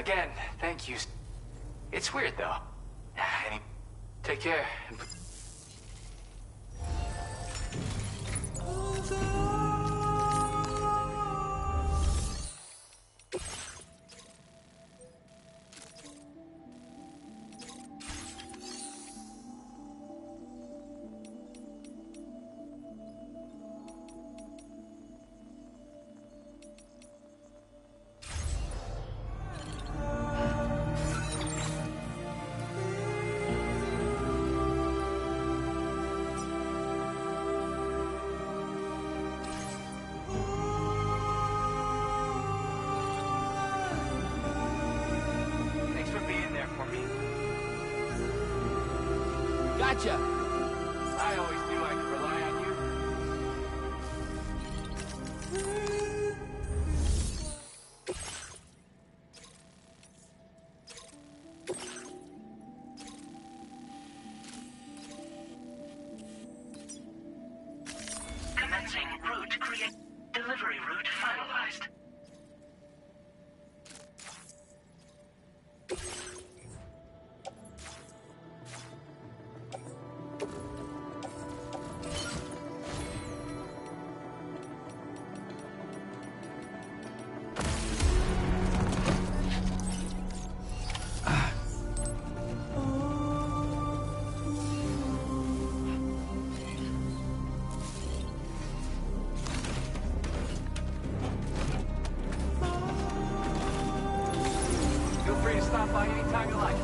Again, thank you. It's weird, though. Take care. Gotcha! I always knew I could rely on you. Commencing route create. Delivery route finalized. Feel free to stop by anytime you like.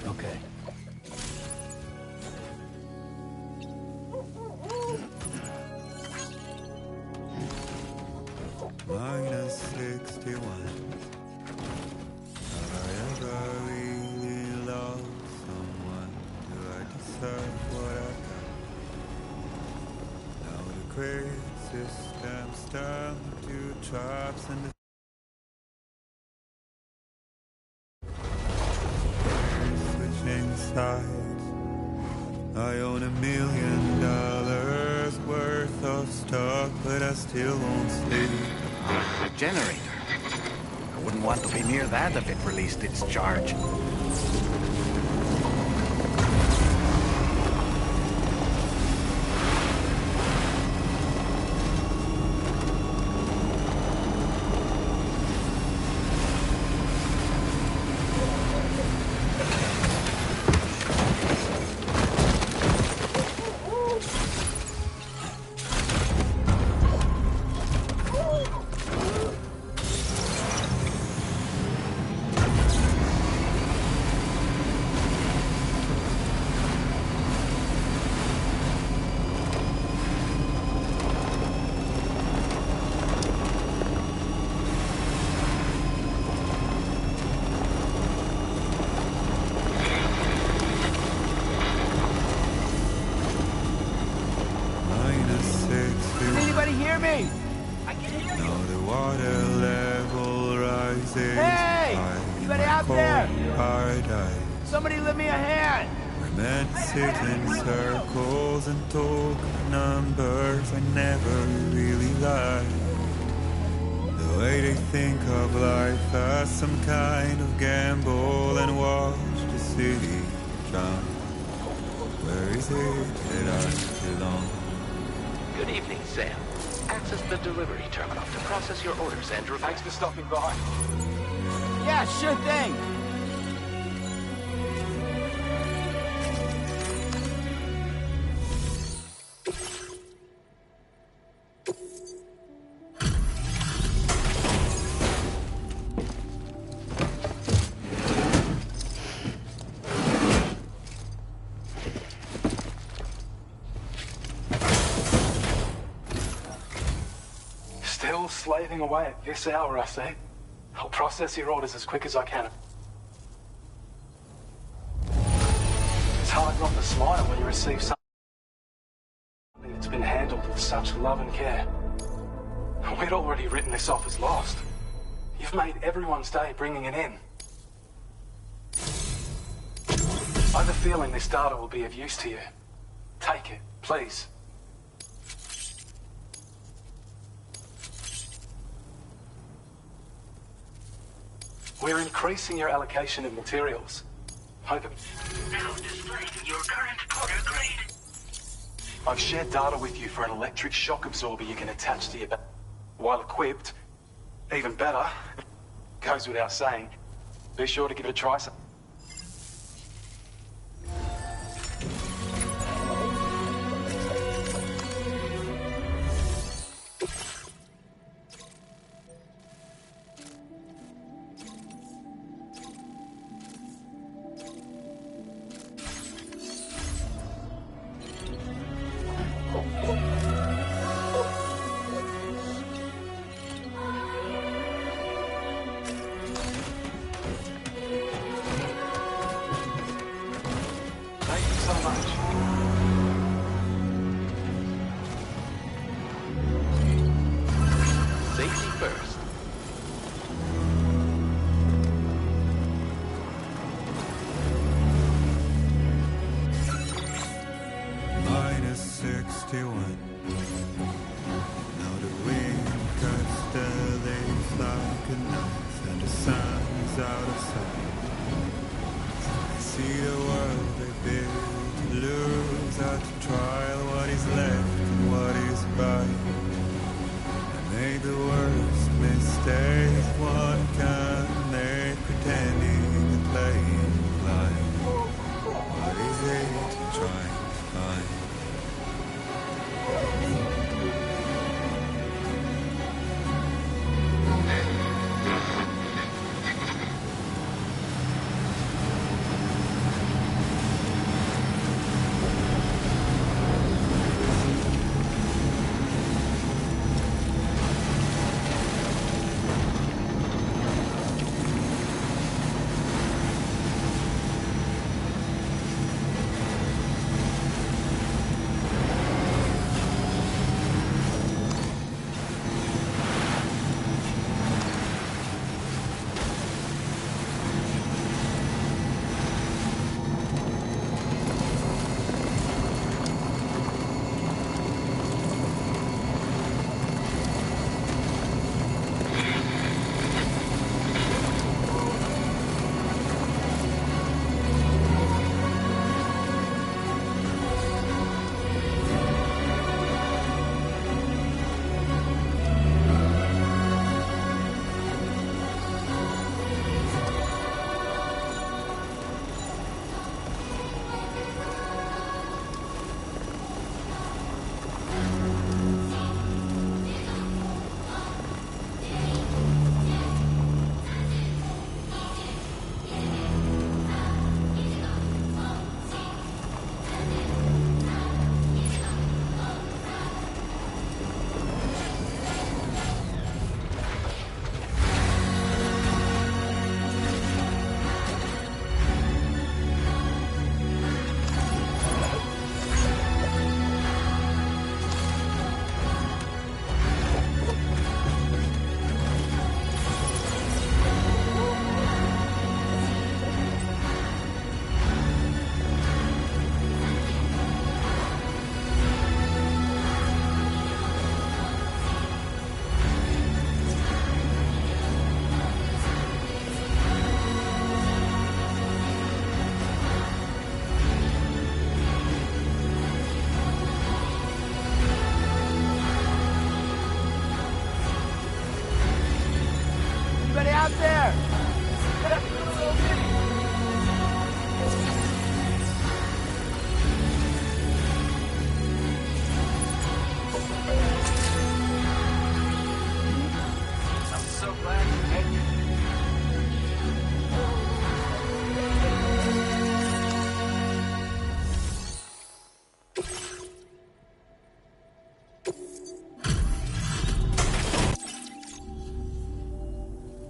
Okay. Minus 61. Have I ever really loved someone? Do I deserve what I got? Now the great system's turned to traps and the switching sides. I own $1 million worth of stock, but I still won't sleep. A generator. I wouldn't want to be near that if it released its charge. hear me? Now the water level rises. Hey! high in Anybody my out there? cold paradise. Somebody lend me a hand. Where men sit in circles and talk numbers I never really liked. The way they think of life as some kind of gamble and watch the city drown. Where is it that I belong? Good evening, Sam. Access the delivery terminal to process your orders and Thanks for stopping by. Yeah, sure thing. Still slaving away at this hour, I see. I'll process your orders as quick as I can. It's hard not to smile when you receive something that's been handled with such love and care. We'd already written this off as lost. You've made everyone's day bringing it in. I have a feeling this data will be of use to you. Take it, please. We're increasing your allocation of materials. Hoping. Now displaying your current powder grade. I've shared data with you for an electric shock absorber you can attach to your back. While equipped, even better, goes without saying, be sure to give it a try. Thank you so much. safety first. Minus 61. Now the wind cuts the leaves like a knife, and the sun is out of sight. I see the world they build to lose at the trial, what is left and what is right. I made the worst mistake one can make, pretending and playing blind. What is it to try and find?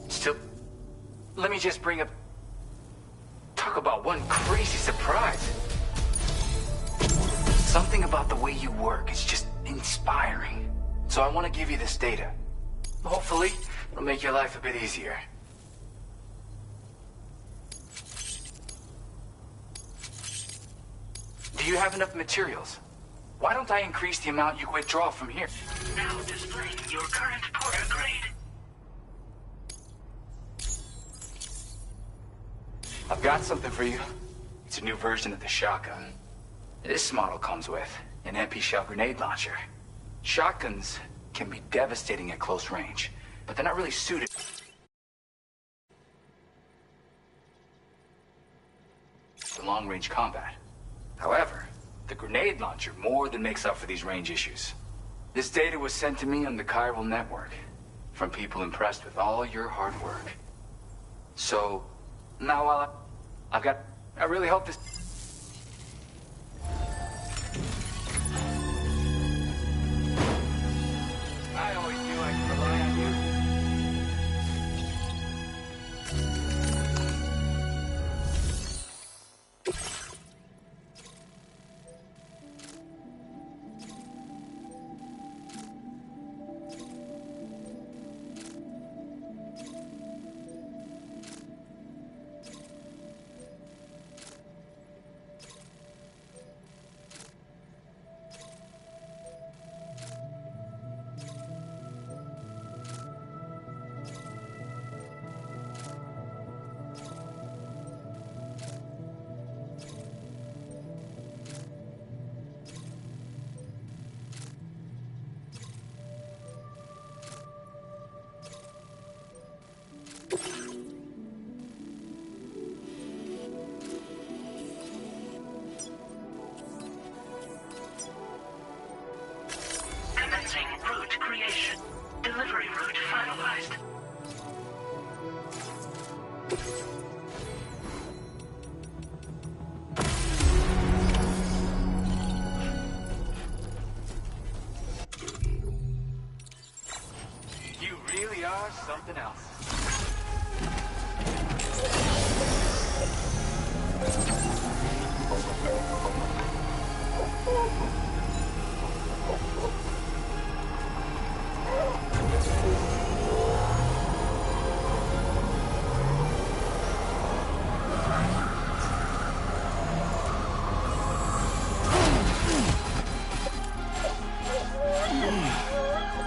Still, let me just bring up... Talk about one crazy surprise. Something about the way you work is just inspiring. So I want to give you this data. Hopefully, it'll make your life a bit easier. Do you have enough materials? Why don't I increase the amount you withdraw from here? Now displaying your current porter grade. I've got something for you. It's a new version of the shotgun. This model comes with an MP shell grenade launcher. Shotguns can be devastating at close range, but they're not really suited for long-range combat. However, the grenade launcher more than makes up for these range issues. This data was sent to me on the chiral network from people impressed with all your hard work. So, now I really hope this... I always knew I could rely on you. Commencing route creation. Delivery route finalized. You really are something else.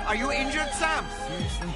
Are you injured, Sam? Seriously?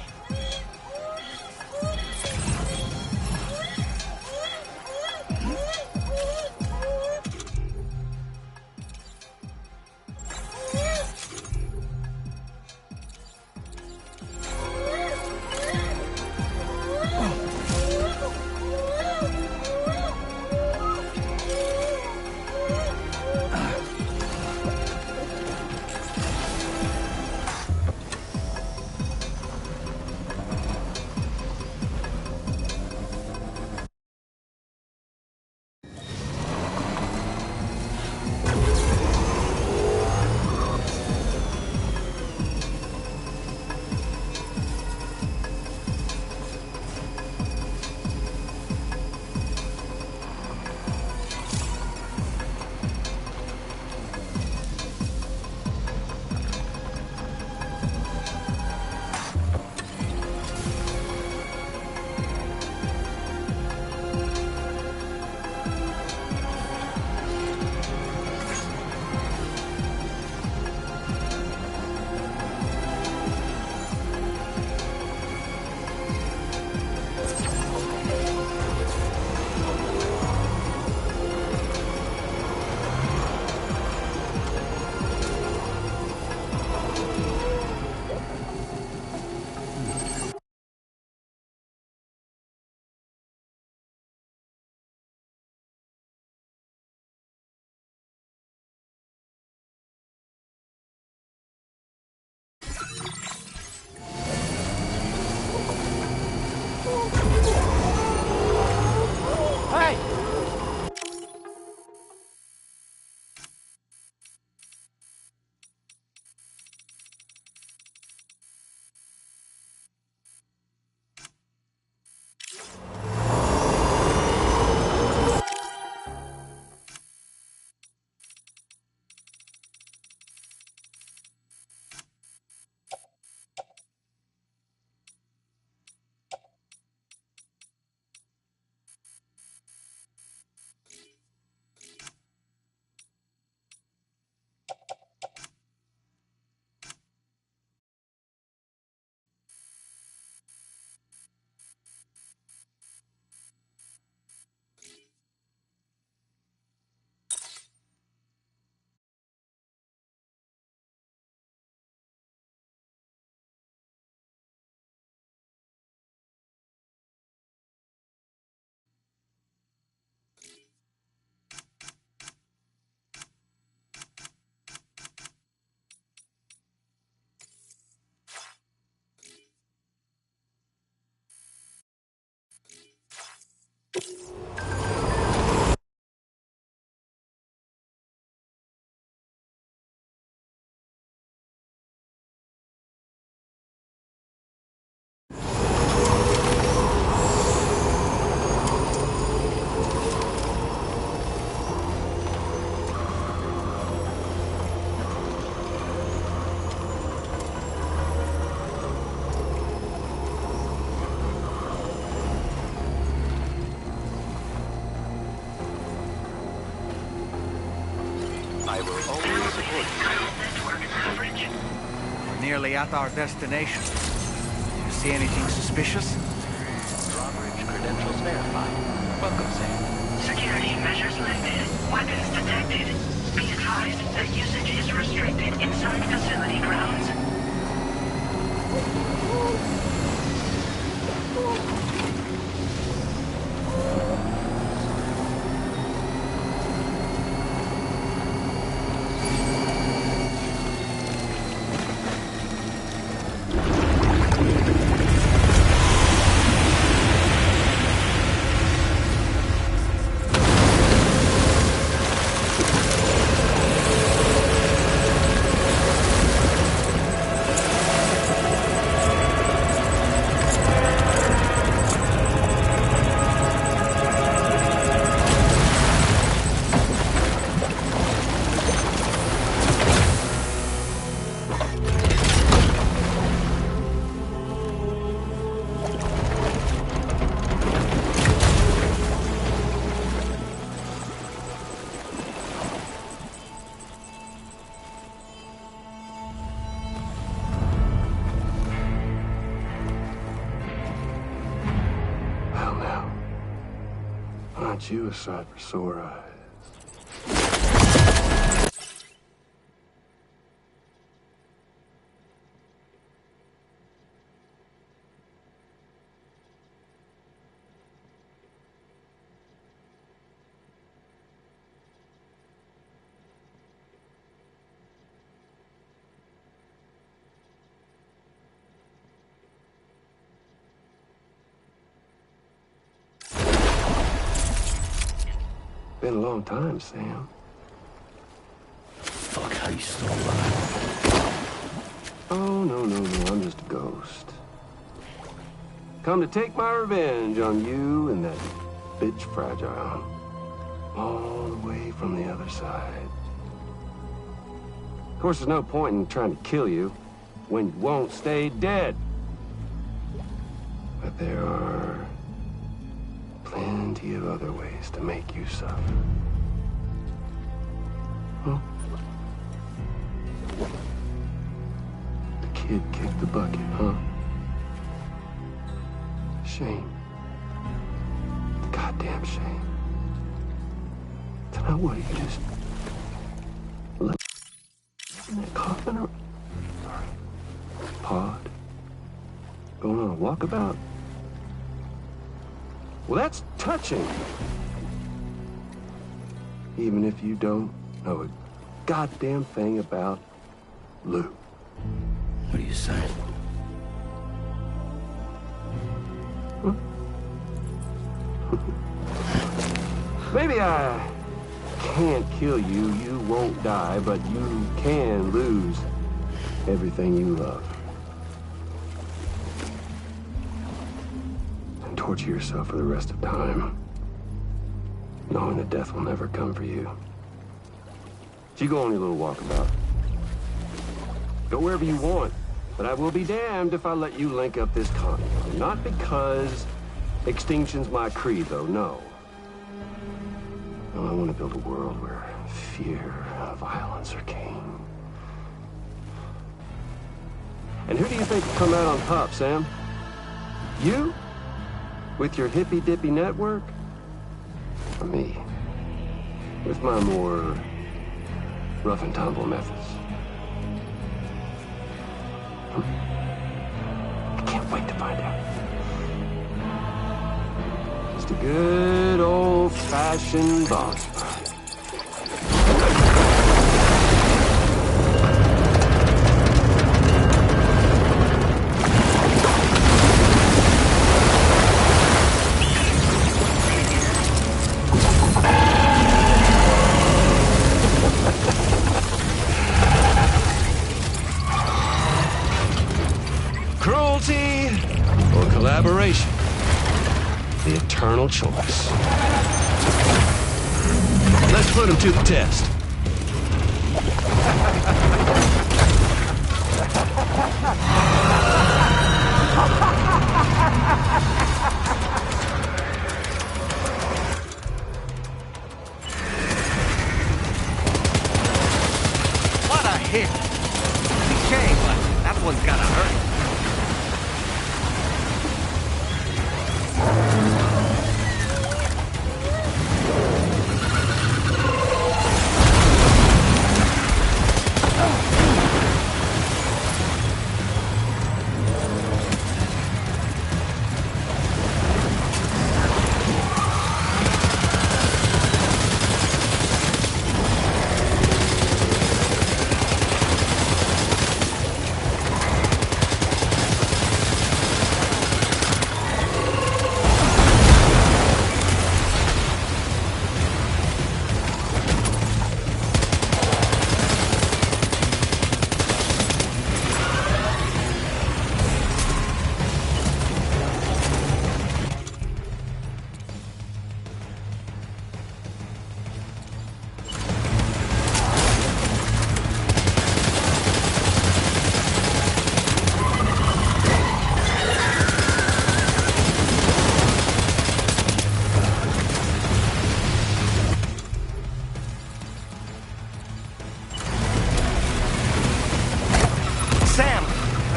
nearly at our destination. You see anything suspicious? Drawbridge credentials verified. Welcome, Sam. Security measures lifted. Weapons detected. Be advised that usage is restricted inside facility grounds. Aren't you a sight for sore eyes? Been a long time, Sam. Fuck, how you still alive? Oh, no, I'm just a ghost. Come to take my revenge on you and that bitch Fragile. All the way from the other side. Of course, there's no point in trying to kill you when you won't stay dead. But there are plenty of other ways to make you suffer. Huh? The kid kicked the bucket, huh? Shame. Goddamn shame. So now what, you just let in that coffin or pod? Going on a walkabout? Well, that's touching. Even if you don't know a goddamn thing about Lou. What are you saying? Huh? Maybe I can't kill you, you won't die, but you can lose everything you love. And torture yourself for the rest of time, knowing that death will never come for you. So you go on your little walkabout. Go wherever you want, but I will be damned if I let you link up this continent. Not because extinction's my creed, though, no. No, I want to build a world where fear and violence are king. And who do you think will come out on top, Sam? You? With your hippy-dippy network? Or me? With my more rough and tumble methods? I can't wait to find out. Just a good old-fashioned boss fight. Cruelty or collaboration? The eternal choice. Let's put him to the test. What a hit! Cliche, but that Someone's gotta hurry.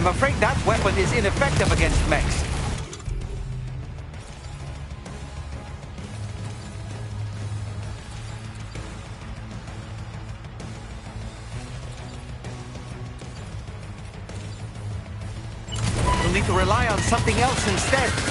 I'm afraid that weapon is ineffective against mechs. We'll need to rely on something else instead.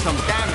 some damage.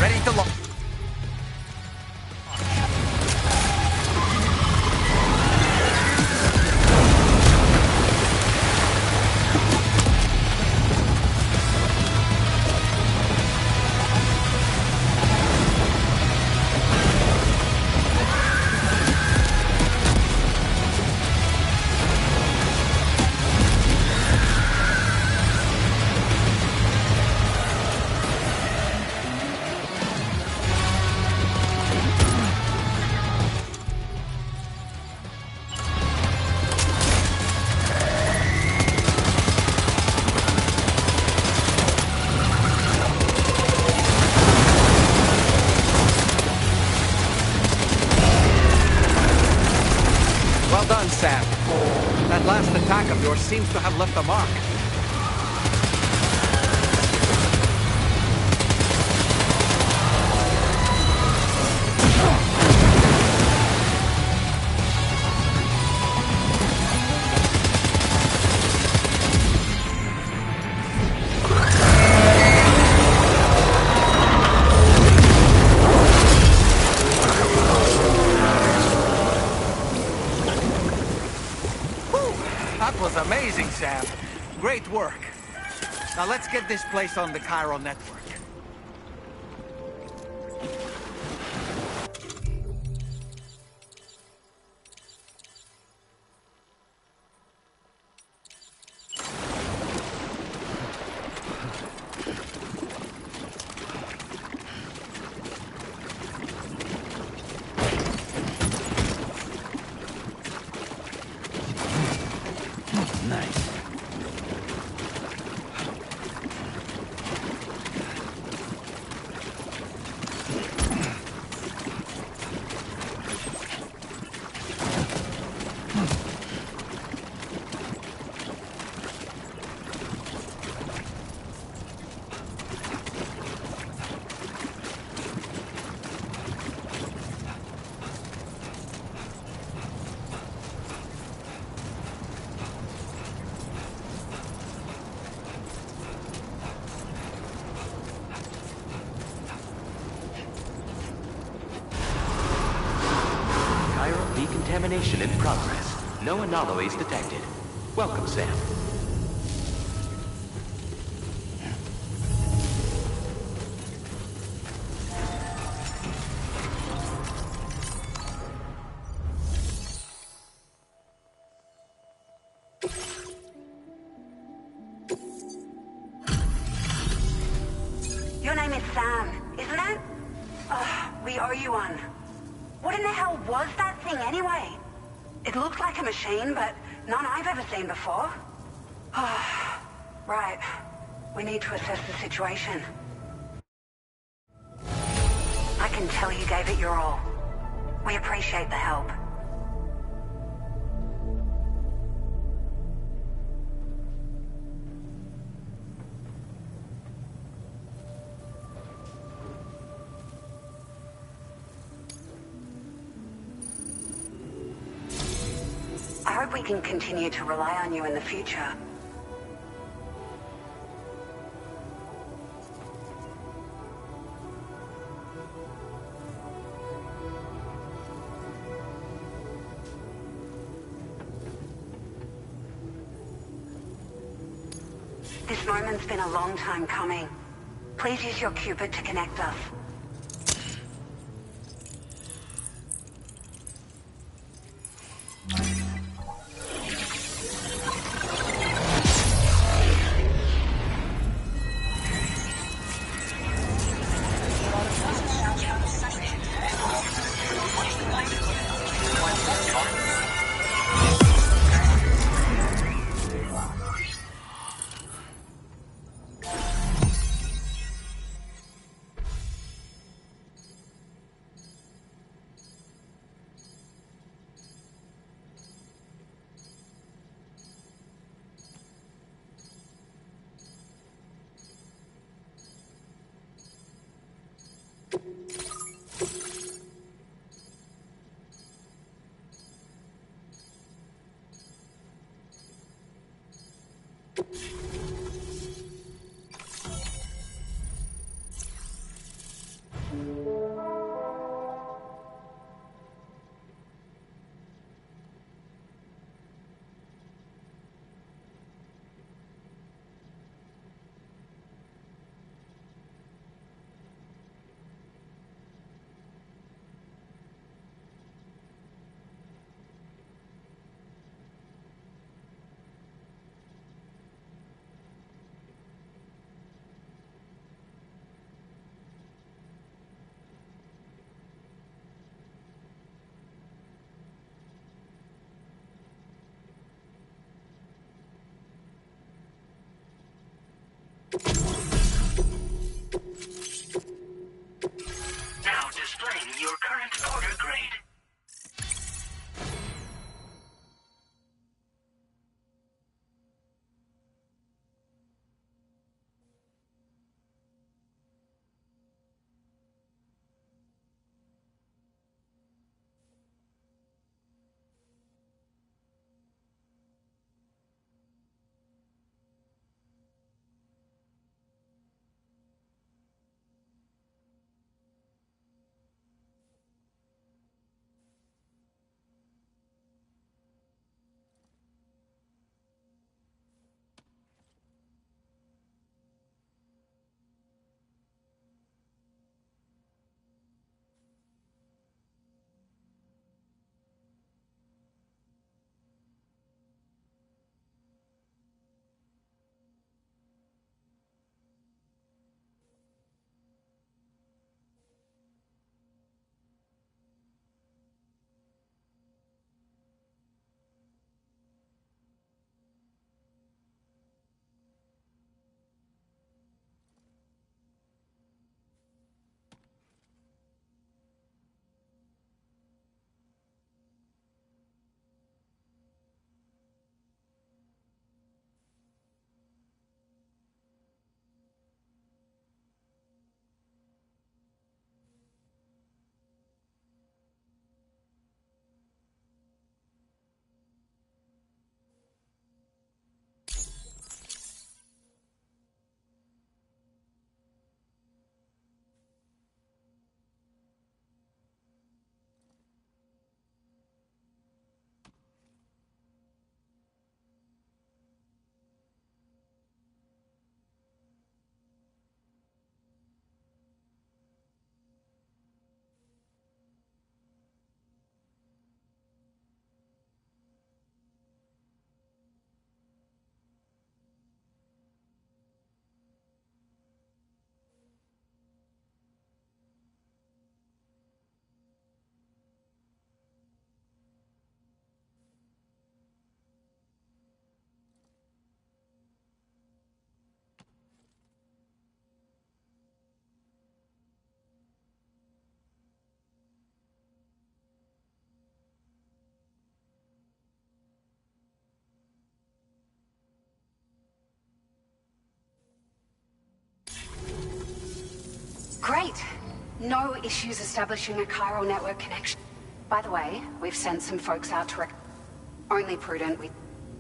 Ready to launch. Well done, Sam. That last attack of yours seems to have left a mark. That was amazing, Sam. Great work. Now let's get this place on the Chiral network. Nice. Decontamination in progress. No anomalies detected. Welcome, Sam. Your name is Sam, isn't it? We owe you one. What in the hell was that thing anyway? It looked like a machine, but none I've ever seen before. Right. We need to assess the situation. I can tell you gave it your all. We appreciate the help. I hope we can continue to rely on you in the future. This moment's been a long time coming. Please use your Cupid to connect us. Now displaying your current order grade. Great. No issues establishing a chiral network connection. By the way, we've sent some folks out to only prudent.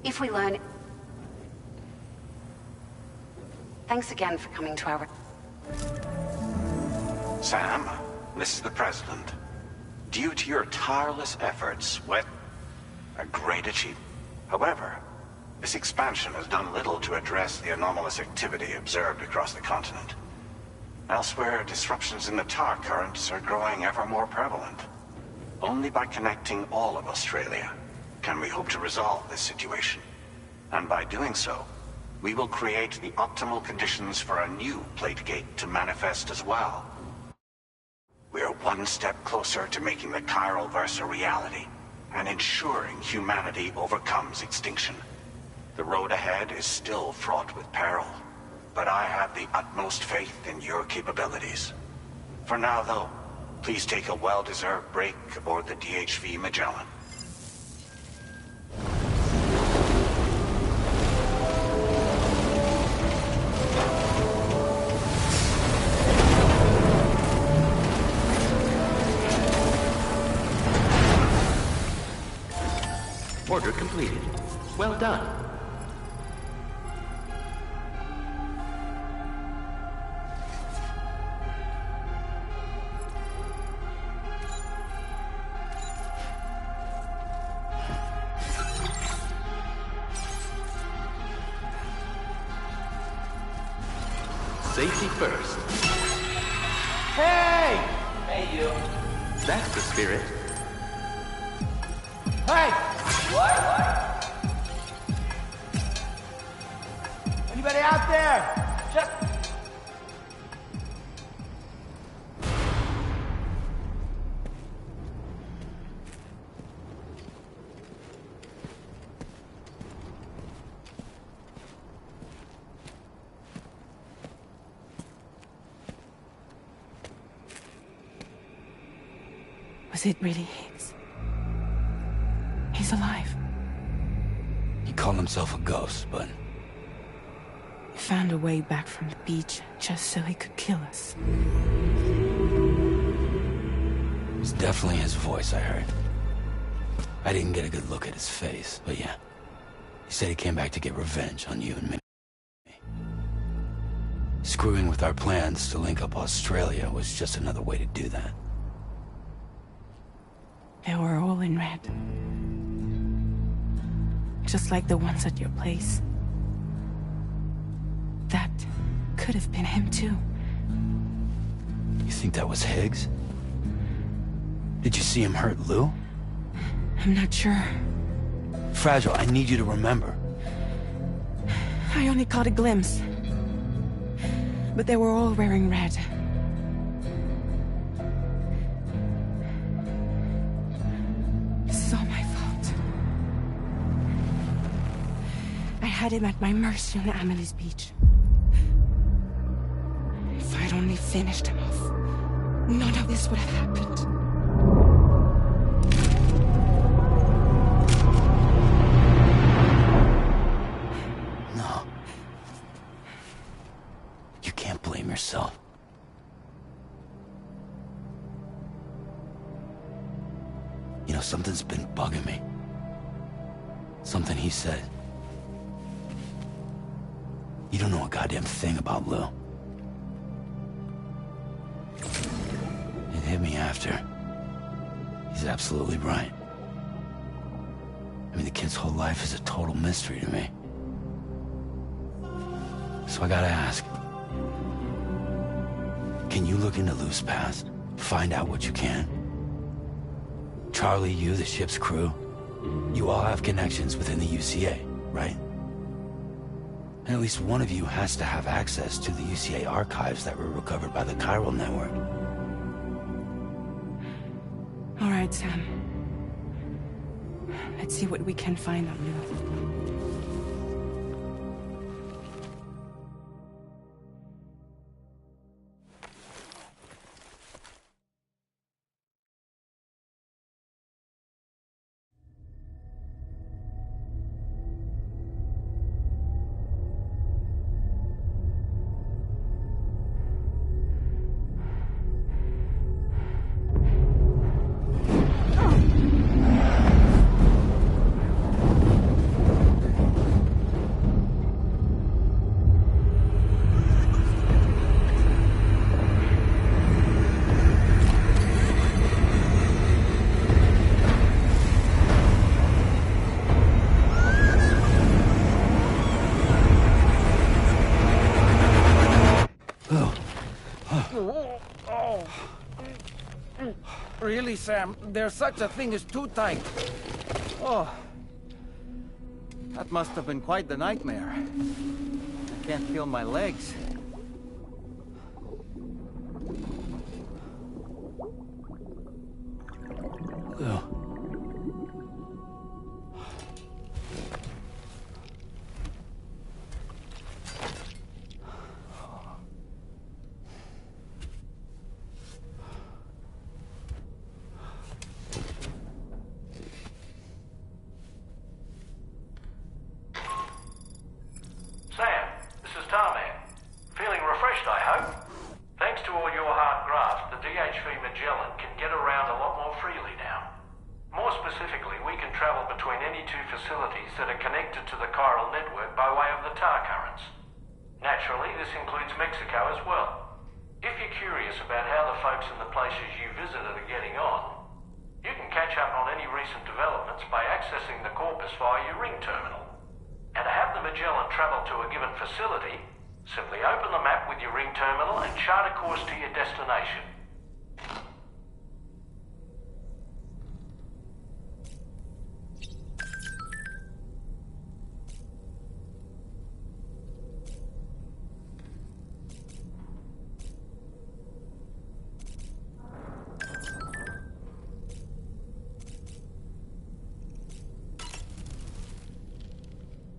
If we learn... Thanks again for coming to our... Sam, this is the President. Due to your tireless efforts, a great achievement. However, this expansion has done little to address the anomalous activity observed across the continent. Elsewhere, disruptions in the tar currents are growing ever more prevalent. Only by connecting all of Australia can we hope to resolve this situation. And by doing so, we will create the optimal conditions for a new Plategate to manifest as well. We're one step closer to making the chiral verse a reality, and ensuring humanity overcomes extinction. The road ahead is still fraught with peril, but I have the utmost faith in your capabilities. For now, though, please take a well-deserved break aboard the DHV Magellan. Order completed. Well done. Safety first. Hey! Hey, you. That's the spirit. Hey! What? Anybody out there? Just... Was it really Higgs? He's alive. He called himself a ghost, but He found a way back from the beach just so he could kill us. it's definitely his voice I heard. I didn't get a good look at his face, but yeah. He said he came back to get revenge on you and me. Screwing with our plans to link up Australia was just another way to do that. They were all in red. Just like the ones at your place. That could have been him too. You think that was Higgs? Did you see him hurt Lou? I'm not sure. Fragile, I need you to remember. I only caught a glimpse. But they were all wearing red. This is all my fault. I had him at my mercy on Amelie's beach. If I'd only finished him off, none of this would have happened. No. You can't blame yourself. You know, something's been bugging me. Something he said. You don't know a goddamn thing about Lou. It hit me after. He's absolutely right. I mean, the kid's whole life is a total mystery to me. So I gotta ask. Can you look into Lou's past? Find out what you can? Charlie, you, the ship's crew, you all have connections within the UCA, right? And at least one of you has to have access to the UCA archives that were recovered by the chiral network. All right, Sam. Let's see what we can find on Lou. Really, Sam, there's such a thing as too tight. Oh. That must have been quite the nightmare. I can't feel my legs. Lou. Sam, this is Tarman. Feeling refreshed, I hope? Thanks to all your hard graft, the DHV Magellan can get around a lot more freely now. More specifically, we can travel between any two facilities that are connected to the chiral network by way of the tar currents. Naturally, this includes Mexico as well. If you're curious about how the folks in the places you visited are getting on, you can catch up on any recent developments by accessing the Corpus via your ring terminal. And to have the Magellan travel to a given facility, simply open the map with your ring terminal and chart a course to your destination.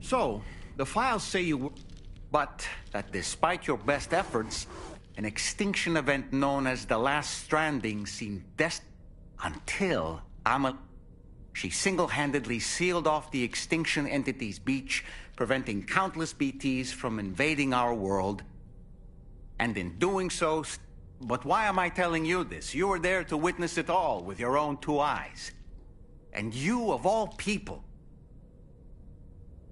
So, the files say you were... But that despite your best efforts, an extinction event known as the Last Stranding seemed until she single-handedly sealed off the extinction entity's beach, preventing countless BTs from invading our world. And in doing so... But why am I telling you this? You were there to witness it all with your own two eyes. And you, of all people...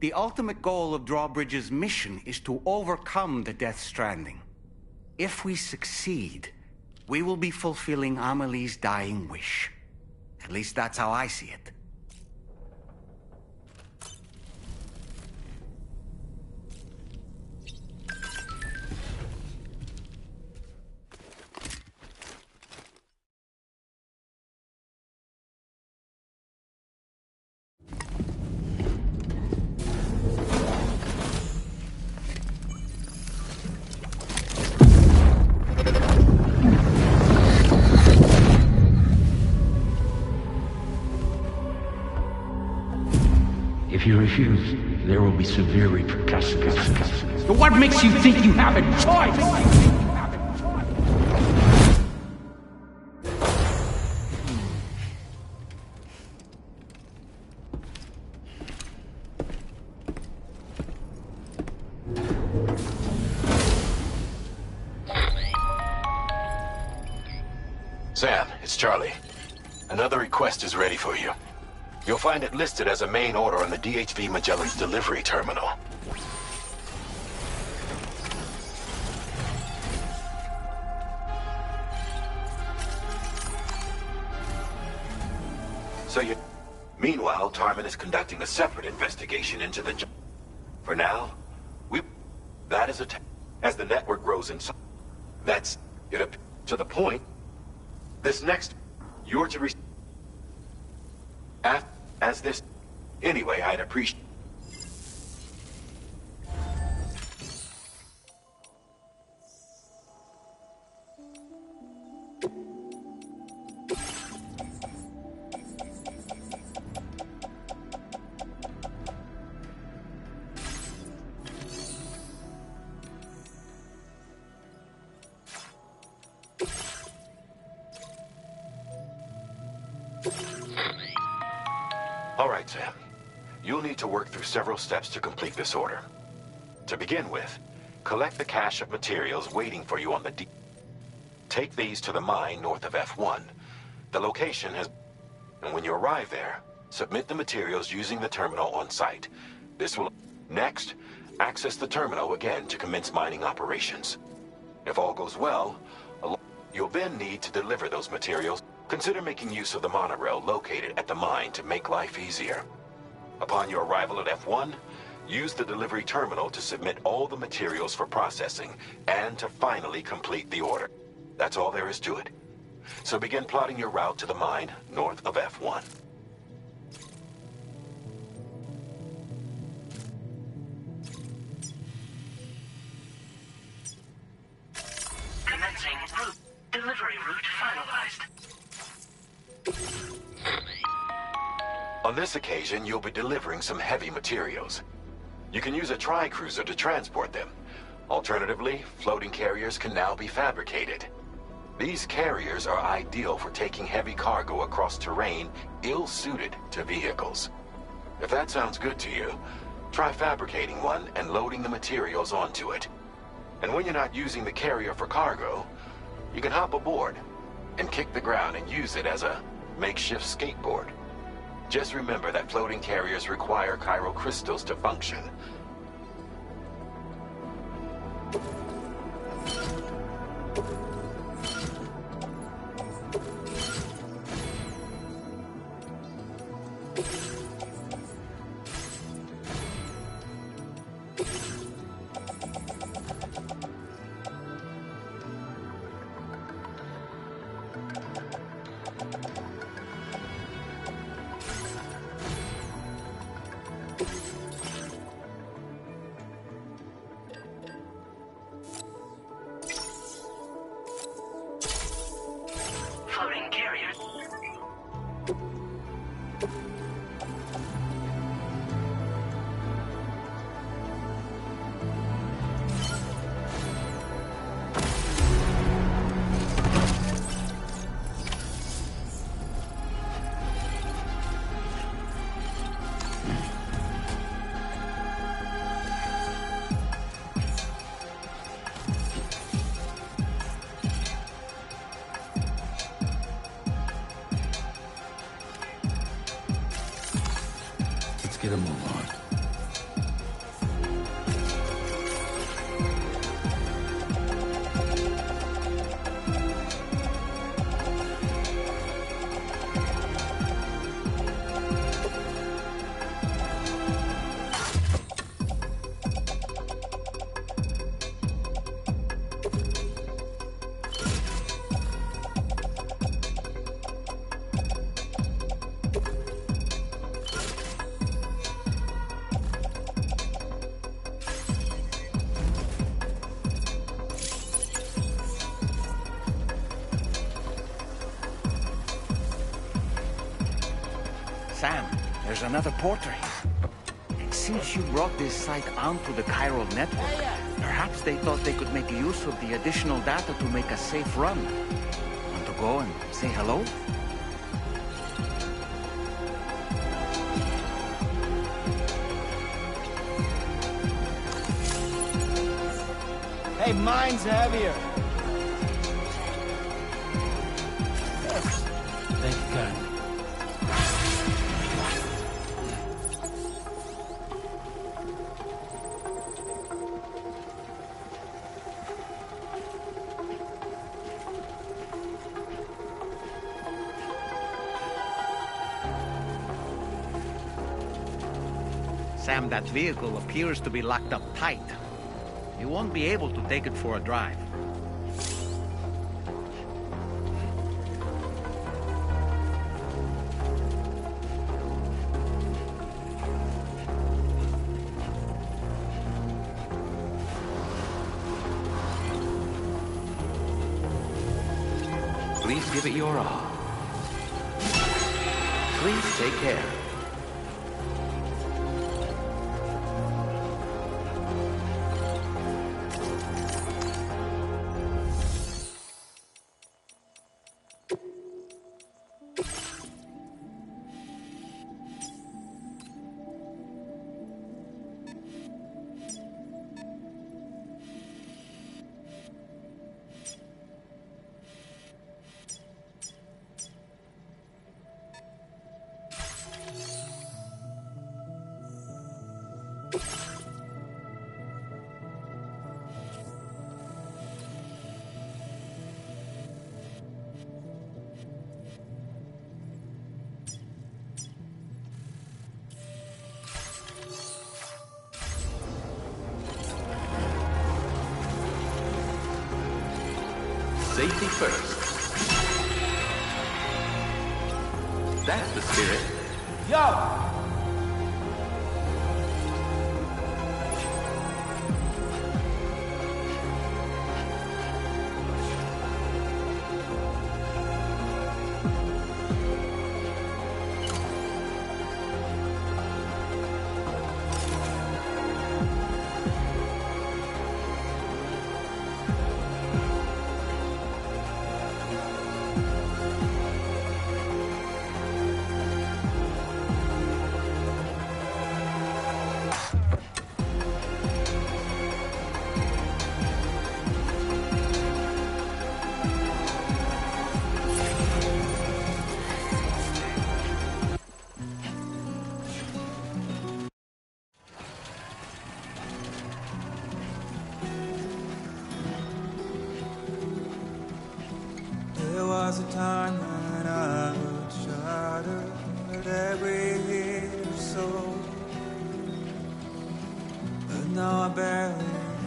The ultimate goal of Drawbridge's mission is to overcome the Death Stranding. If we succeed, we will be fulfilling Amelie's dying wish. At least that's how I see it. If you refuse, there will be severe repercussions. But what makes you think you have a choice? Sam, it's Charlie. Another request is ready for you. You'll find it listed as a main order on the DHV Magellan's delivery terminal. Meanwhile, Tarman is conducting a separate investigation into the... For now, that is as the network grows inside. That's it up to the point. This next, you're to as this. Anyway, I'd appreciate... All right, Sam. You'll need to work through several steps to complete this order. To begin with, collect the cache of materials waiting for you on the Take these to the mine north of F1. The location has... And when you arrive there, submit the materials using the terminal on site. This will... Next, access the terminal again to commence mining operations. If all goes well, you'll then need to deliver those materials. Consider making use of the monorail located at the mine to make life easier. Upon your arrival at F1, use the delivery terminal to submit all the materials for processing and to finally complete the order. That's all there is to it. So begin plotting your route to the mine north of F1. Commencing route. Delivery route finalized. On this occasion, you'll be delivering some heavy materials. You can use a tri-cruiser to transport them. Alternatively, floating carriers can now be fabricated. These carriers are ideal for taking heavy cargo across terrain ill-suited to vehicles. If that sounds good to you, try fabricating one and loading the materials onto it. And when you're not using the carrier for cargo, you can hop aboard and kick the ground and use it as a makeshift skateboard. Just remember that floating carriers require chiral crystals to function. Floating carriers. Let's get a move on. Sam, there's another porter here. And since you brought this site onto the chiral network, perhaps they thought they could make use of the additional data to make a safe run. Want to go and say hello? Hey, mine's heavier. Thank you, kindly. Sam, that vehicle appears to be locked up tight. You won't be able to take it for a drive. Please give it your all. Please take care. Safety first. That's the spirit. Yo! was a time when I would shatter at every hit or so, but now I barely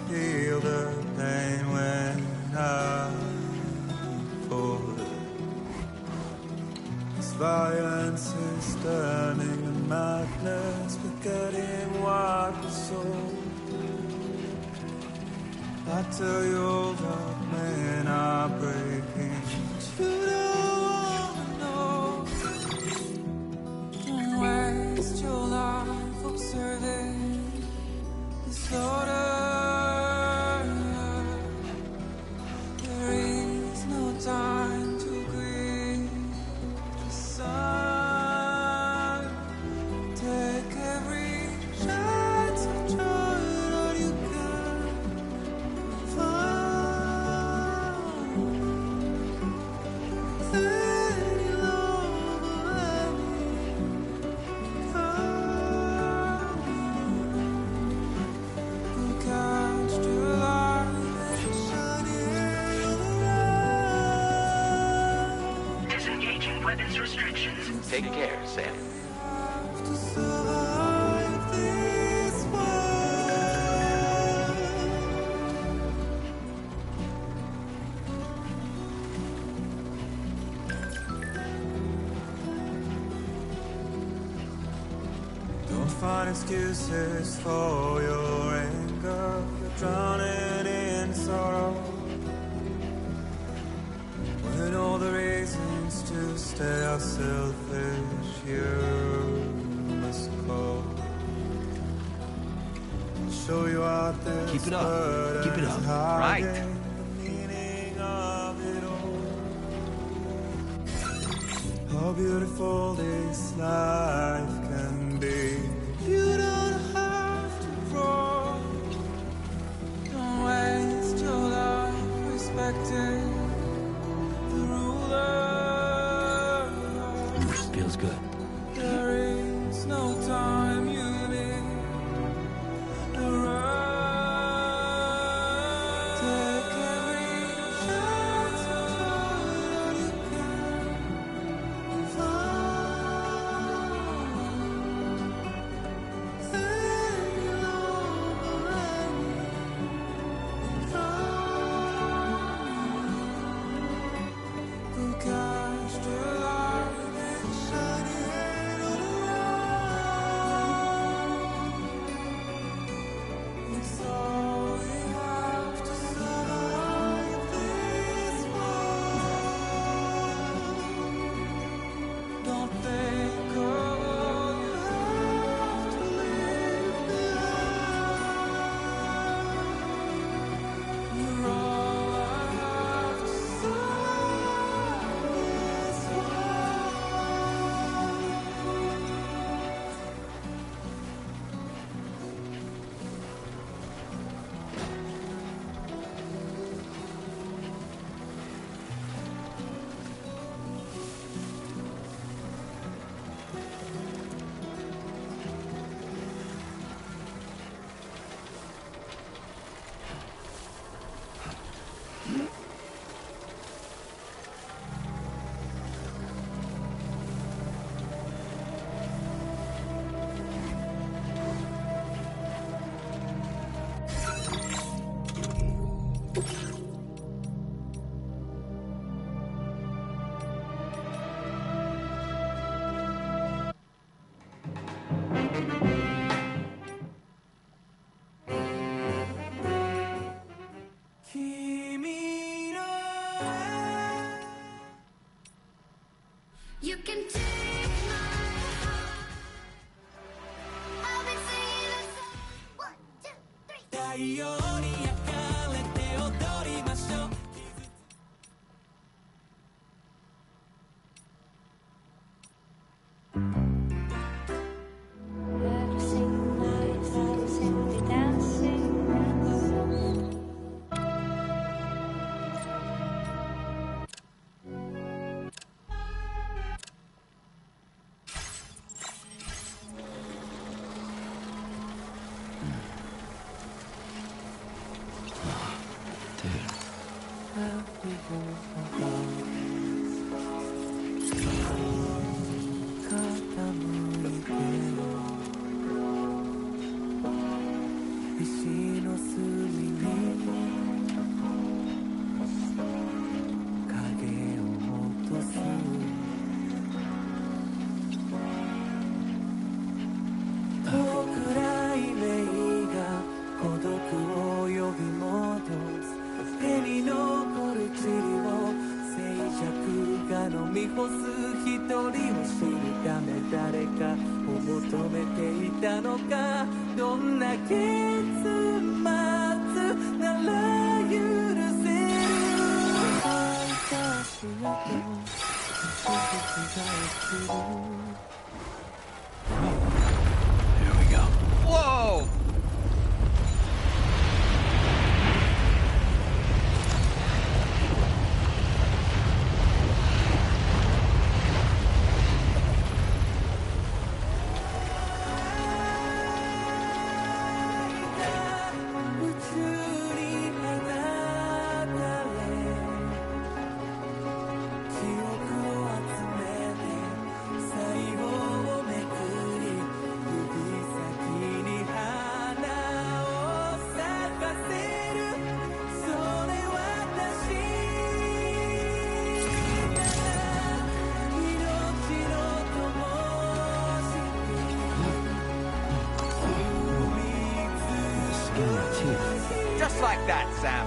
feel the pain when I fall. This violence is turning to madness, forgetting what was sold. I tell you, old dark men are breaking. You don't wanna know. Don't waste your life observing disorder. There is no time to grieve. Just sigh. Take every chance of joy that you can find. Any love or any kind will catch your light and shine it all around. Disengaging weapons restrictions. Take care, Sam. To survive this world. Don't find excuses for your anger. You're drowning in sorrow. When all the reasons to stay are selfish, you must call. I'll show you out there. Keep it up. Keep it up. Right. The meaning of it all. How beautiful this life can be. You don't have to crawl. Don't waste your life respecting the ruler. Feels good. There is no time you need to run. Take every chance of joy that you can find. Any love or any kind will catch your light and shine it all around. It's all we have to survive this world. Don't think of all you have to leave behind. You're all I have to survive this world. You can take my heart. I've been singing a song. 1, 2, 3. Every single night, I simply dancing. Dude. Whoa! Just like that, Sam.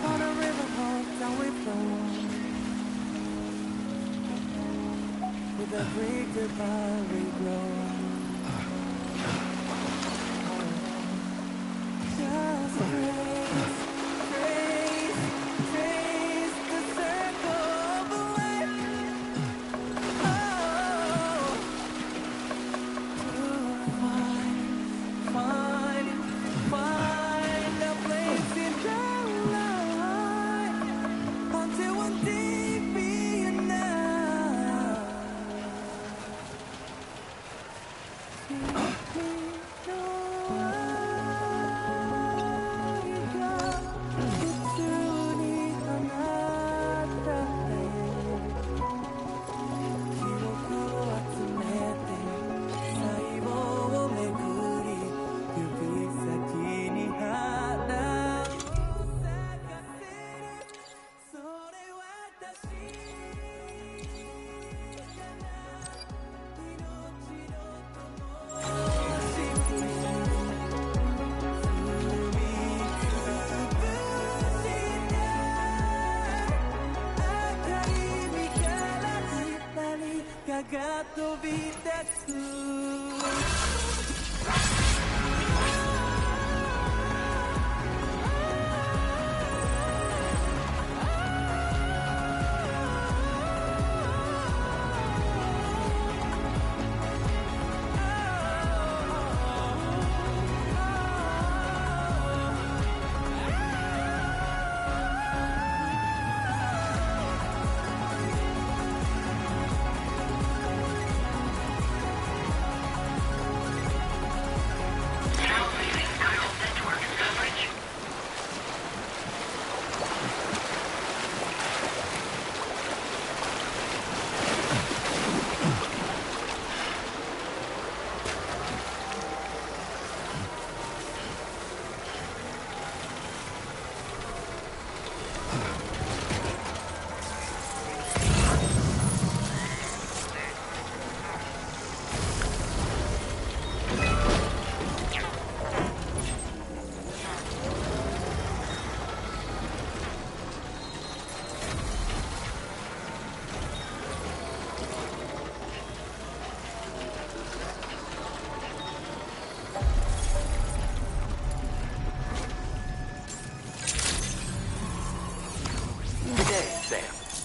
On a river home, down we flow. With every goodbye we grow. Just trace the circle of life. Oh, to find a place in the light until one day be enough.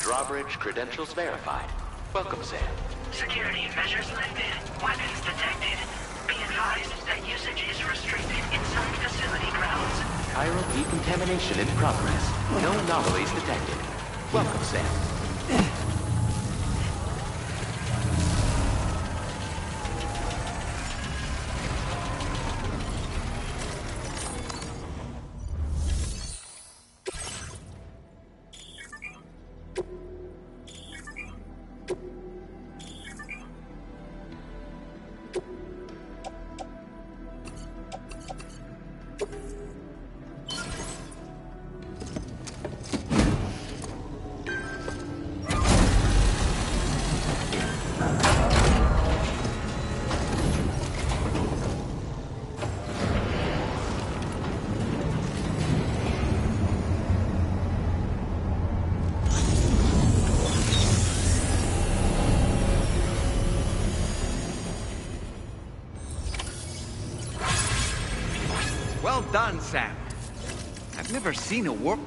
Drawbridge credentials verified. Welcome, Sam. Security measures lifted. Weapons detected. Be advised that usage is restricted inside facility grounds. Chiral decontamination in progress. No anomalies detected. Welcome, Sam. Well done, Sam. I've never seen a work...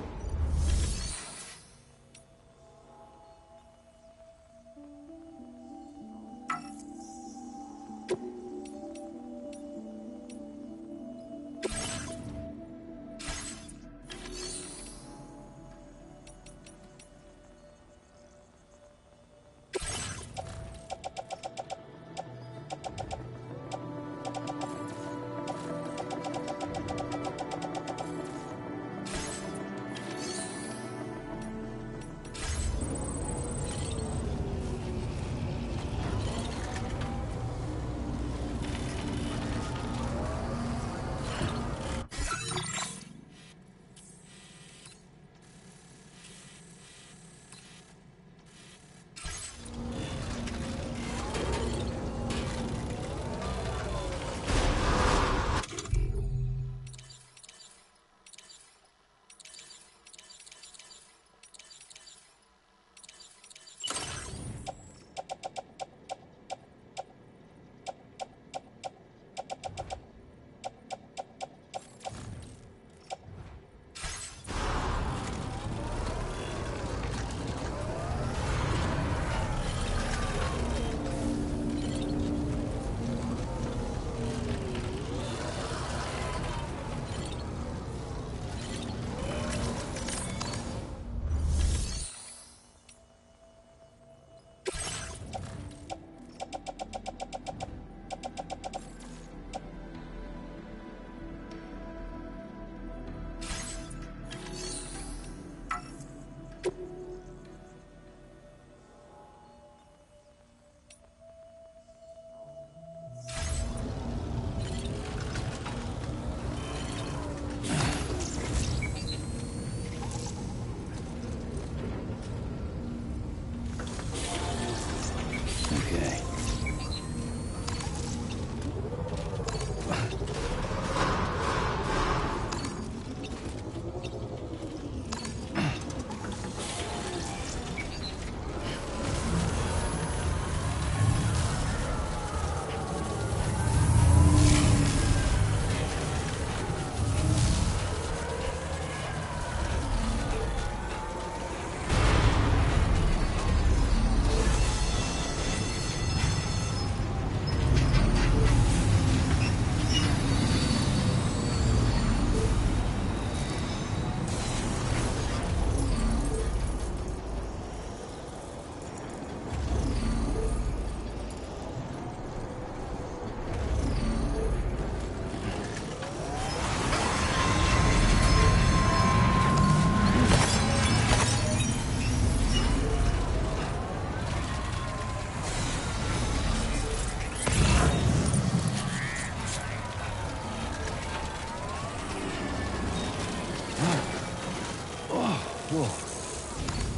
Whoa.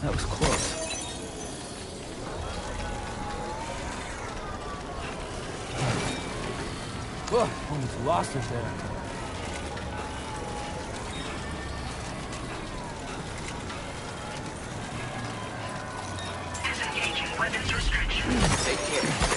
That was close. Whoa, almost lost us there. Disengaging weapons restrictions. Take care.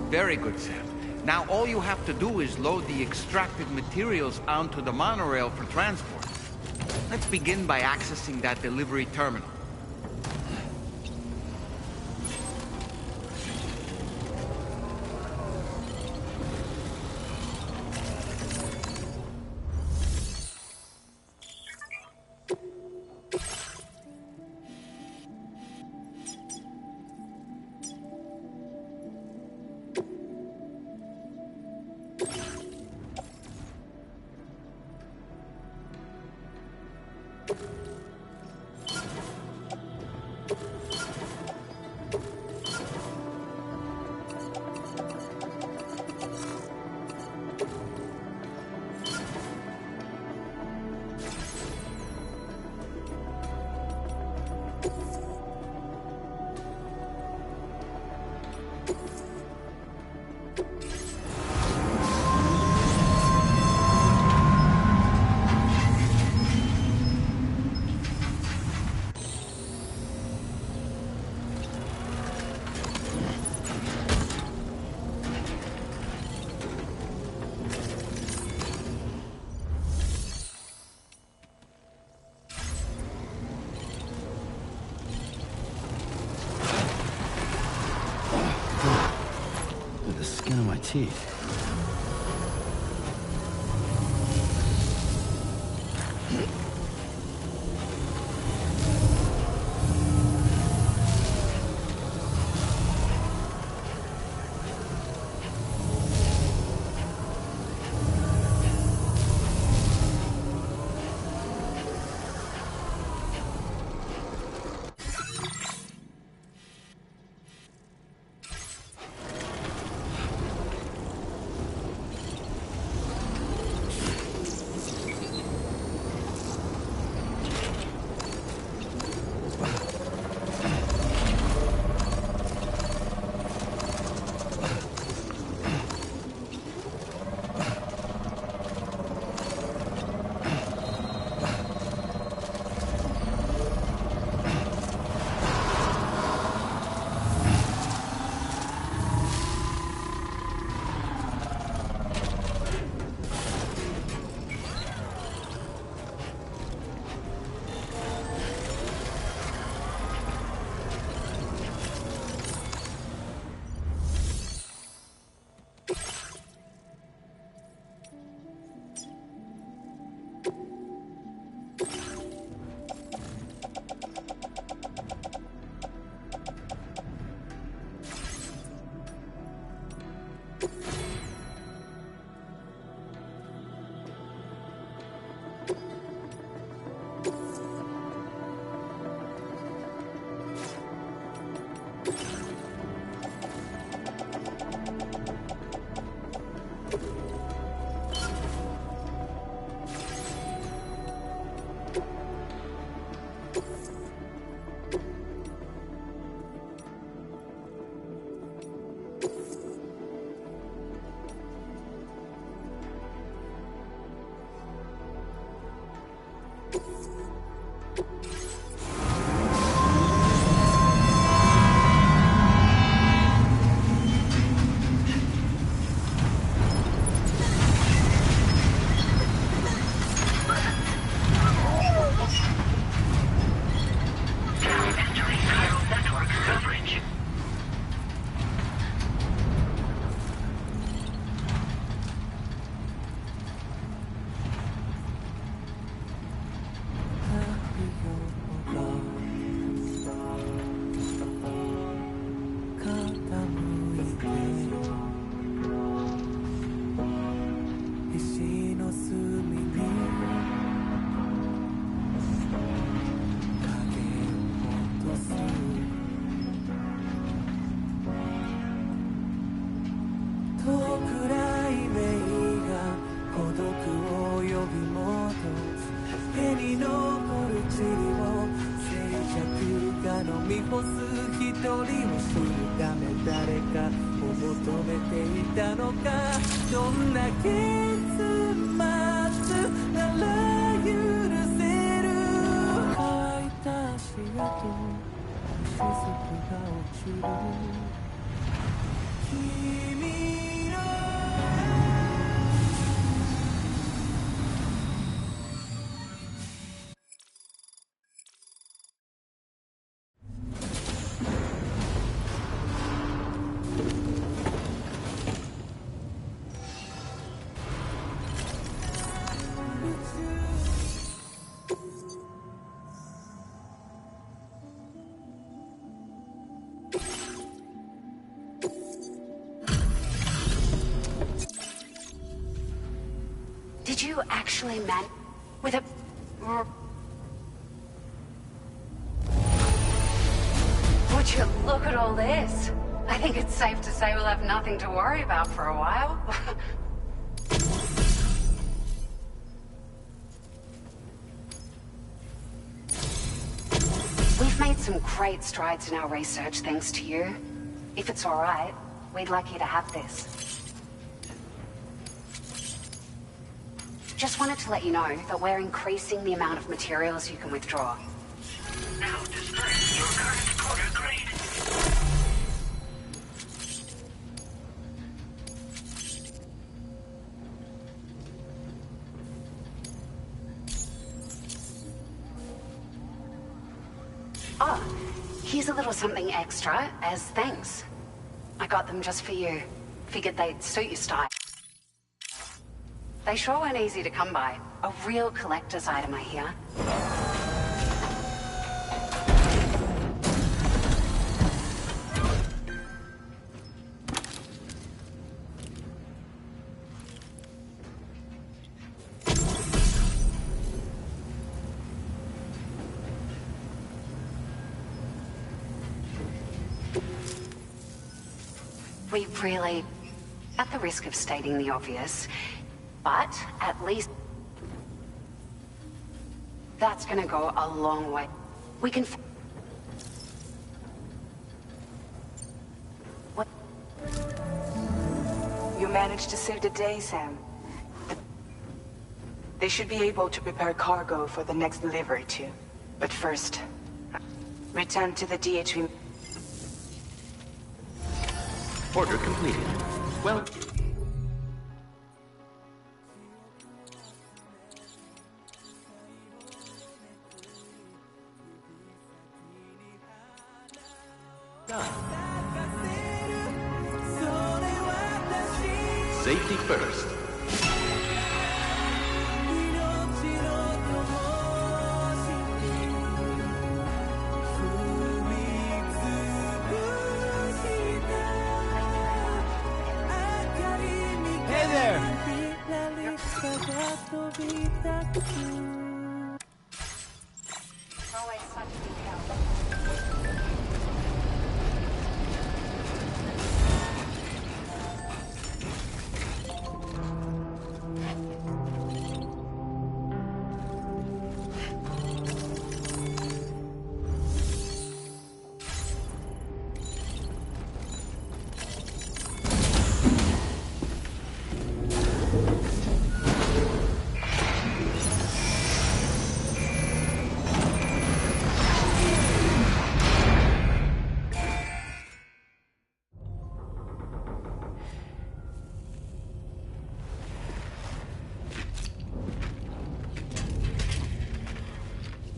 Very good, Sam. Now all you have to do is load the extracted materials onto the monorail for transport. Let's begin by accessing that delivery terminal. The skin of my teeth. Did you actually man with a... Would you look at all this? I think it's safe to say we'll have nothing to worry about for a while. We've made some great strides in our research thanks to you. If it's all right, we'd like you to have this. Just wanted to let you know that we're increasing the amount of materials you can withdraw. Now display your current quarter grade. Oh, here's a little something extra as thanks. I got them just for you. Figured they'd suit your style. They sure weren't easy to come by. A real collector's item, I hear. We really, at the risk of stating the obvious, but at least that's gonna go a long way. We can... What? You managed to save the day, Sam. They should be able to prepare cargo for the next delivery too. But first, return to the DHV. Order completed. Well... done. Safety first. Hey there! Always such a big help.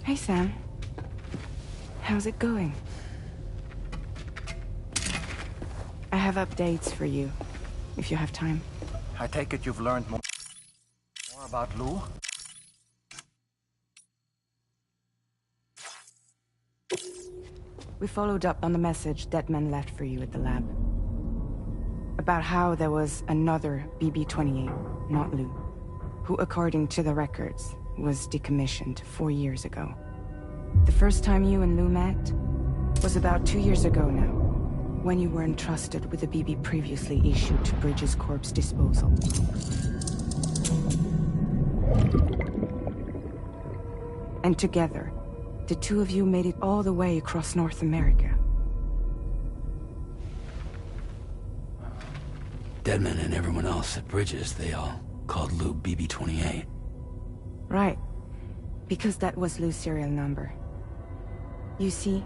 Hey, Sam. How's it going? I have updates for you, if you have time. I take it you've learned more about Lou? We followed up on the message Deadman left for you at the lab. About how there was another BB-28, not Lou, who, according to the records, was decommissioned 4 years ago. The first time you and Lou met was about 2 years ago now, when you were entrusted with the BB previously issued to Bridges Corp's disposal. And together, the two of you made it all the way across North America. Deadman and everyone else at Bridges, they all called Lou BB-28. Right. Because that was Lou's serial number. You see,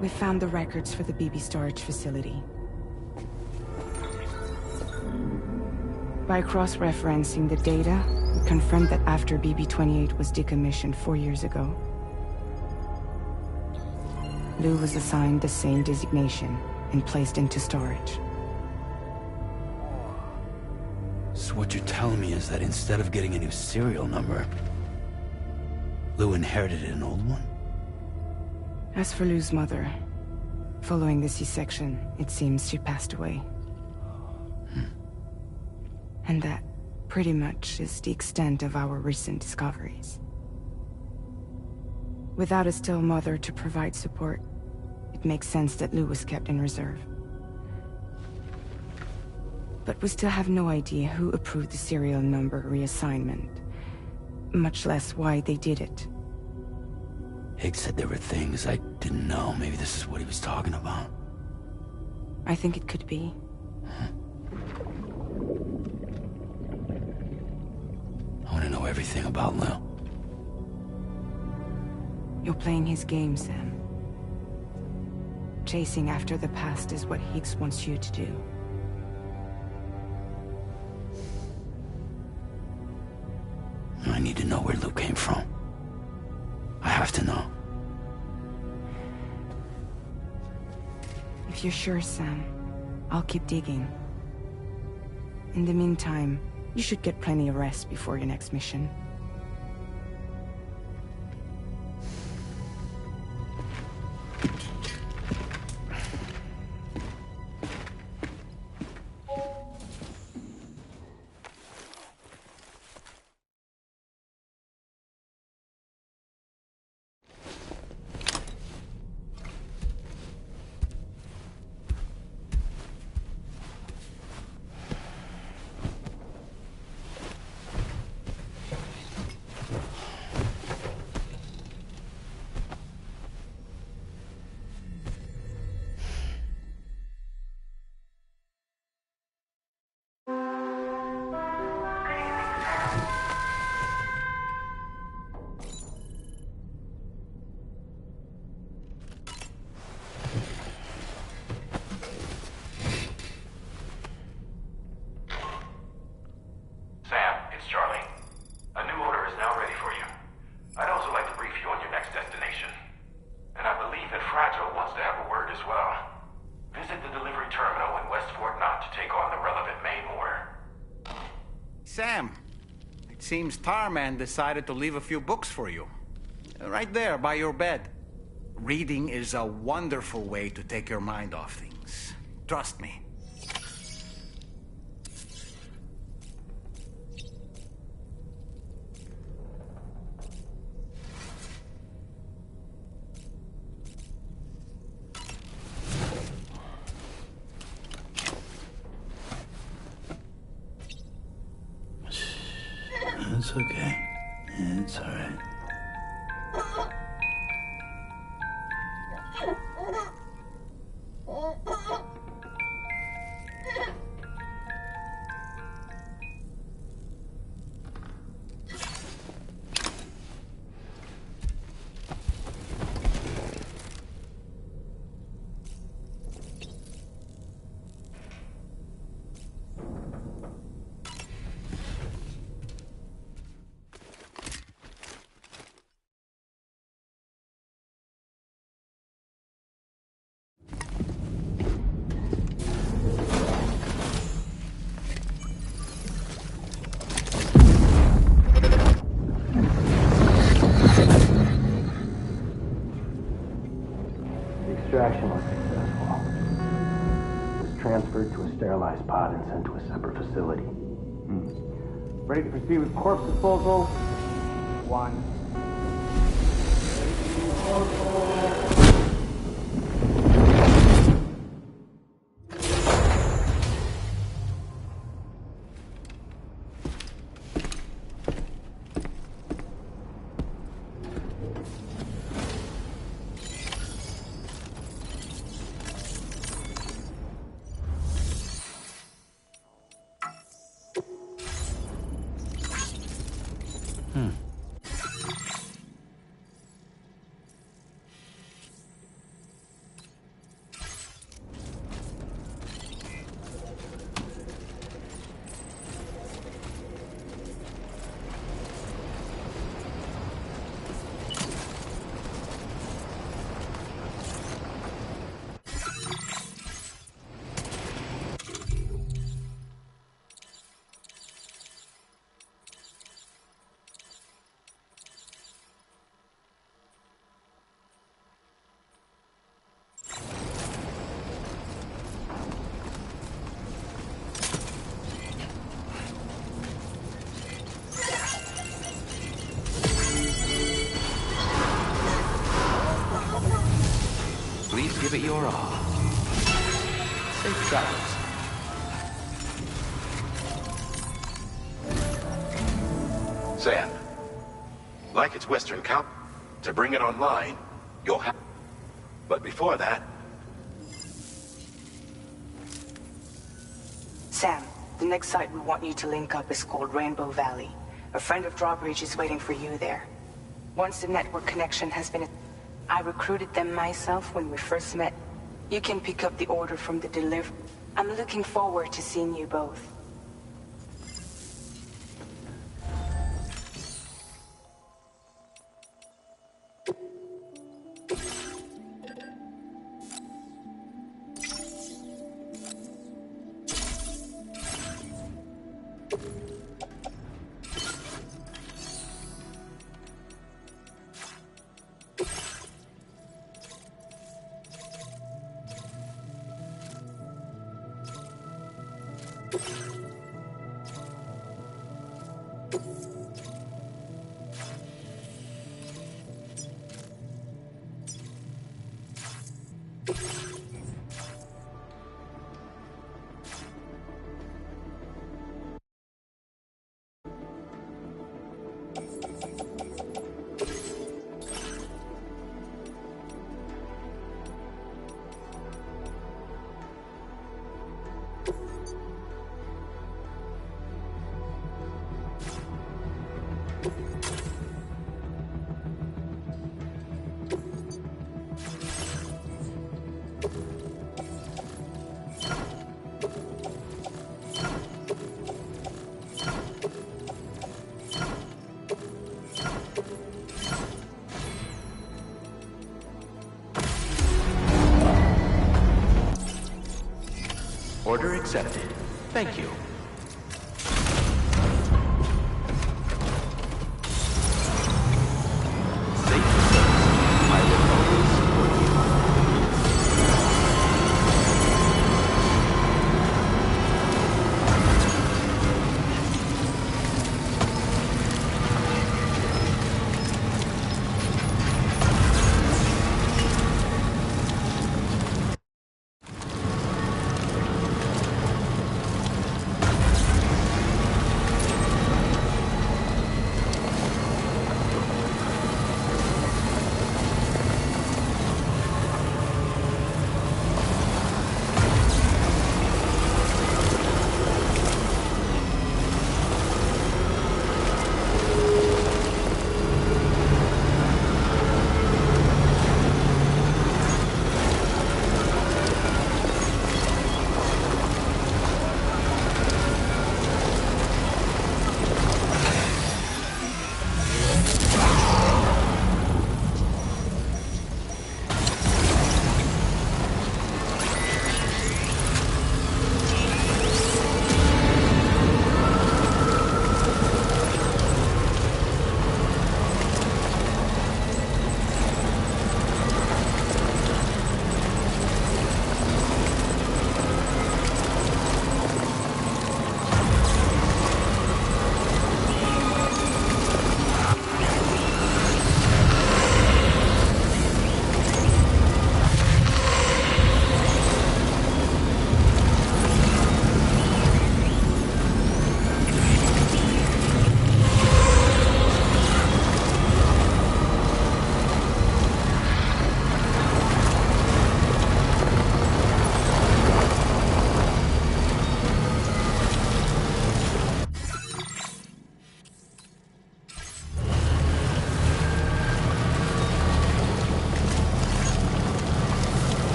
we found the records for the BB storage facility. By cross-referencing the data, we confirmed that after BB-28 was decommissioned 4 years ago, Lou was assigned the same designation and placed into storage. So what you're telling me is that instead of getting a new serial number, Lou inherited an old one? As for Lou's mother, following the C-section, it seems she passed away. And that, pretty much, is the extent of our recent discoveries. Without a still mother to provide support, it makes sense that Lou was kept in reserve. But we still have no idea who approved the serial number reassignment, much less why they did it. Higgs said there were things I didn't know. Maybe this is what he was talking about. I think it could be. I want to know everything about Lou. You're playing his game, Sam. Chasing after the past is what Higgs wants you to do. I need to know where Lou came from. I have to know. If you're sure, Sam, I'll keep digging. In the meantime, you should get plenty of rest before your next mission. Sam, it seems Tarman decided to leave a few books for you. Right there, by your bed. Reading is a wonderful way to take your mind off things. Trust me. It's okay. It's all right. Extraction was successful. It was transferred to a sterilized pod and sent to a separate facility. Ready to proceed with corpse disposal? 1. your all. Safe travels. Sam, like its Western Cup, to bring it online, you'll have... But before that... Sam, the next site we want you to link up is called Rainbow Valley. A friend of Drawbridge is waiting for you there. Once the network connection has been... I recruited them myself when we first met. You can pick up the order from the delivery. I'm looking forward to seeing you both. Order accepted. Thank you.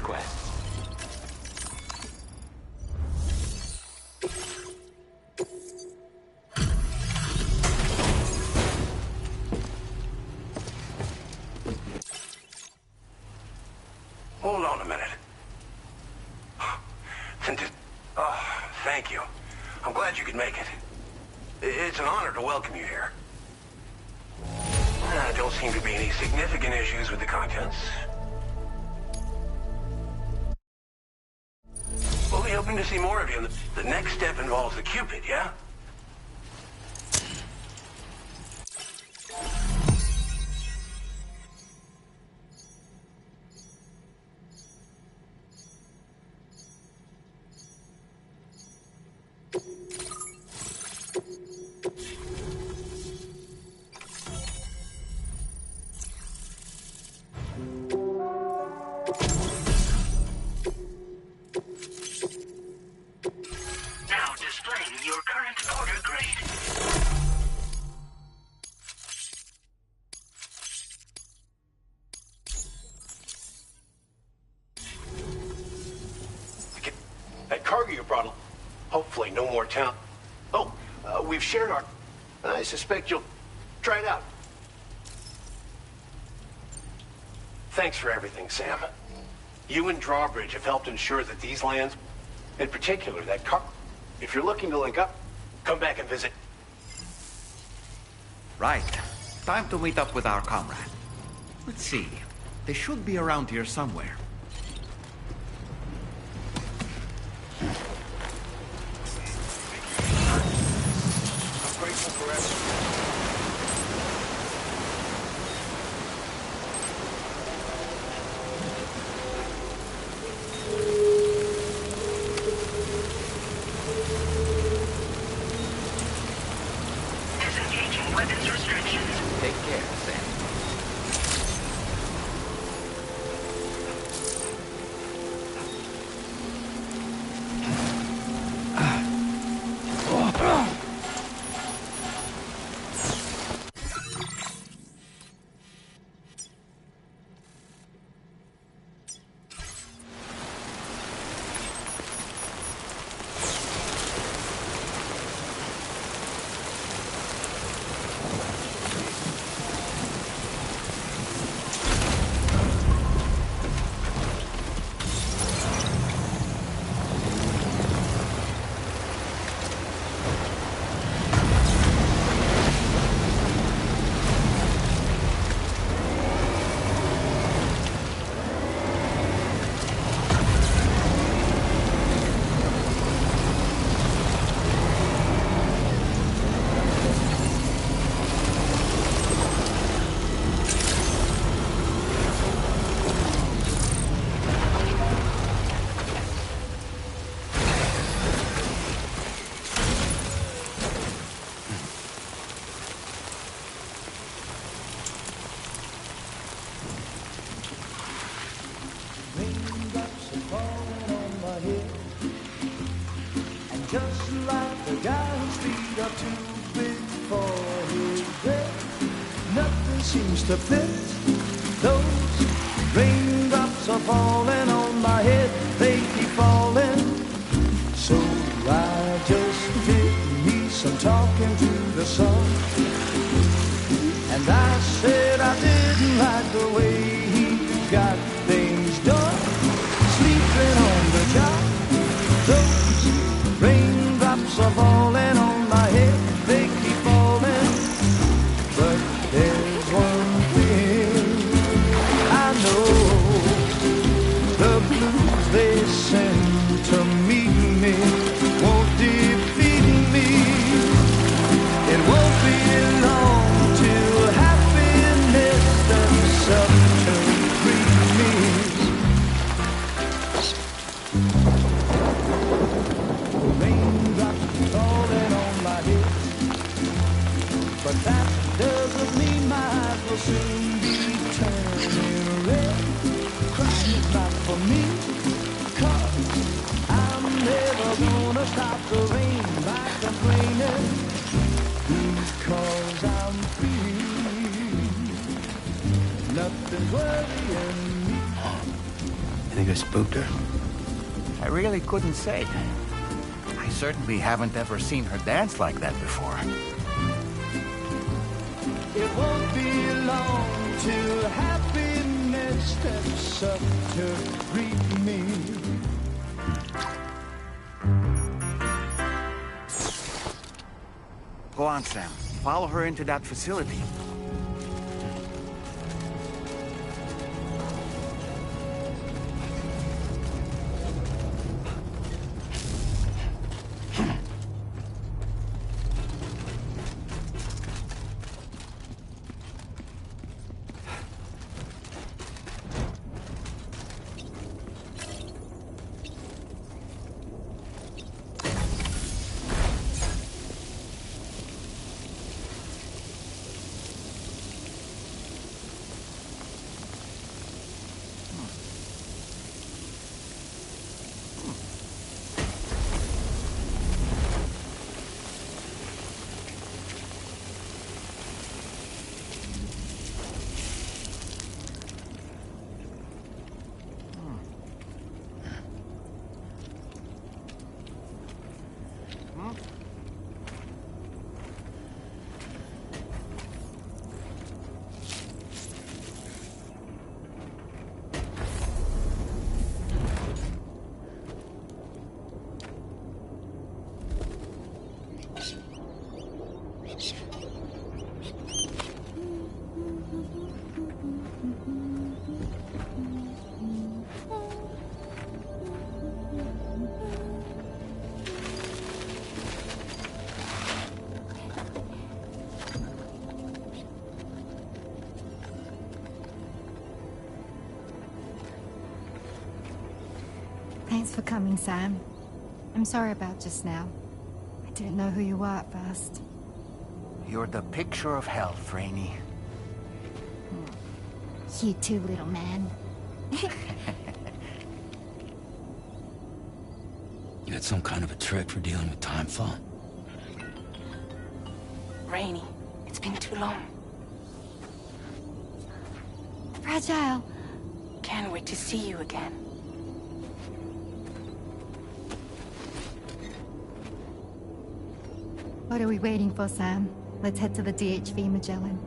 quest. Hold on a minute. Thank you. I'm glad you could make it. It's an honor to welcome you here. Don't seem to be any significant issues with the contents. We'll be hoping to see more of you. The next step involves the Cupid, yeah? Now displaying your current order grade. That cargo you brought, hopefully no more town. Oh, we've shared our... I suspect you'll try it out. Thanks for everything, Sam. You and Drawbridge have helped ensure that these lands, in particular that car... If you're looking to link up, come back and visit. Right. Time to meet up with our comrade. Let's see. They should be around here somewhere. I'm grateful for everything. Disengaging weapons restrictions. Take care, Sam. Raindrops are falling on my head, and just like the guy whose feet are too big for his bed, nothing seems to fit. Those raindrops are falling on my head, they keep falling. So I just did me some talking to the sun, and I said I didn't like the way he got things done. Sleeping on the job, those raindrops are falling on my head, they keep falling. But there's one thing I know, the blues they send to meet me won't defeat me. It won't be long till happiness and substance greet me. Raindrops falling on my head, but that doesn't mean my eyes will soon be turning red. Crying is not for me, 'cause I'm never gonna stop the rain by complaining, because I'm free. Nothing's worrying me. Think I spooked her? I really couldn't say. I certainly haven't ever seen her dance like that before. It won't be long till happiness steps up to greet me. Go on, Sam. Follow her into that facility. Thanks for coming, Sam. I'm sorry about just now. I didn't know who you were at first. You're the picture of health, Rainey. You too, little man. You got some kind of a trick for dealing with timefall? Rainey, it's been too long. Fragile. Can't wait to see you again. What are we waiting for, Sam? Let's head to the DHV Magellan.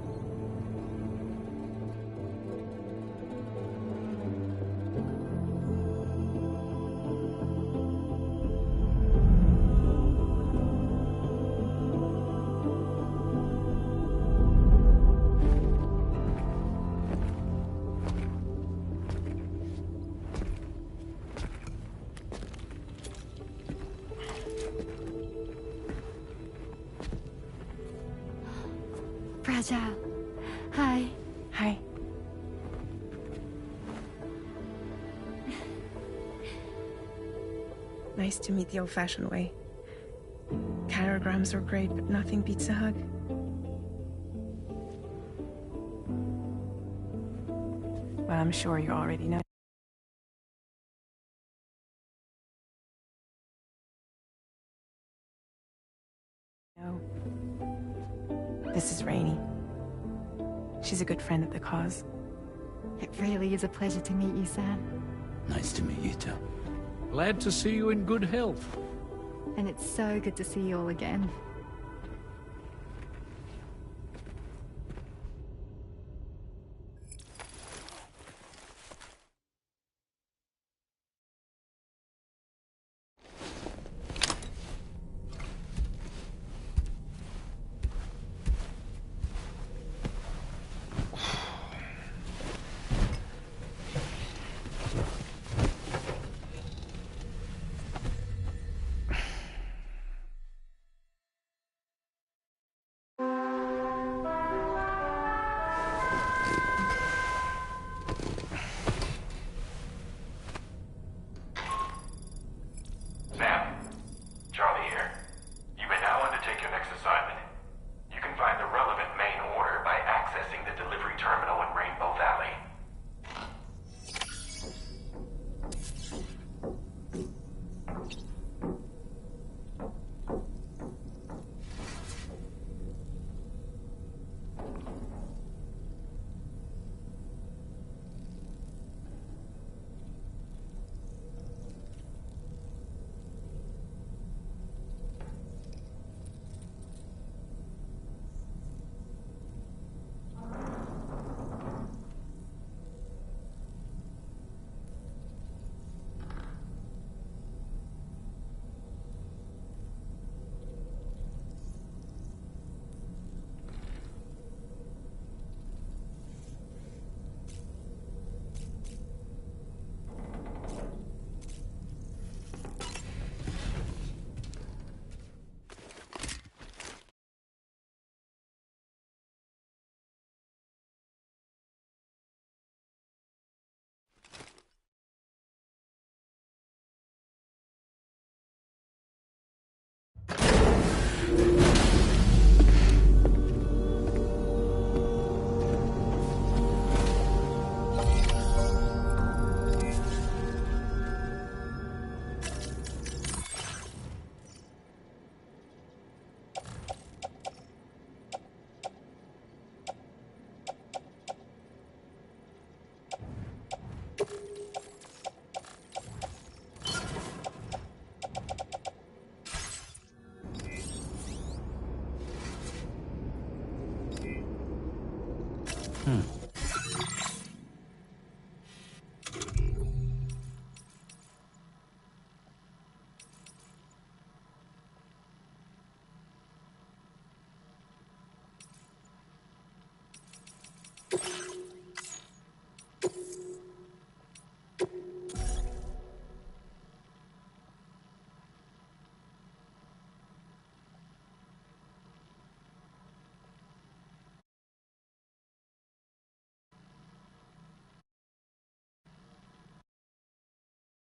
Fragile. Hi. Hi. Nice to meet the old-fashioned way. Carograms are great, but nothing beats a hug. Well, I'm sure you already know. This is Rainey. She's a good friend of the cause. It really is a pleasure to meet you, Sam. Nice to meet you too. Glad to see you in good health. And it's so good to see you all again. Hmm.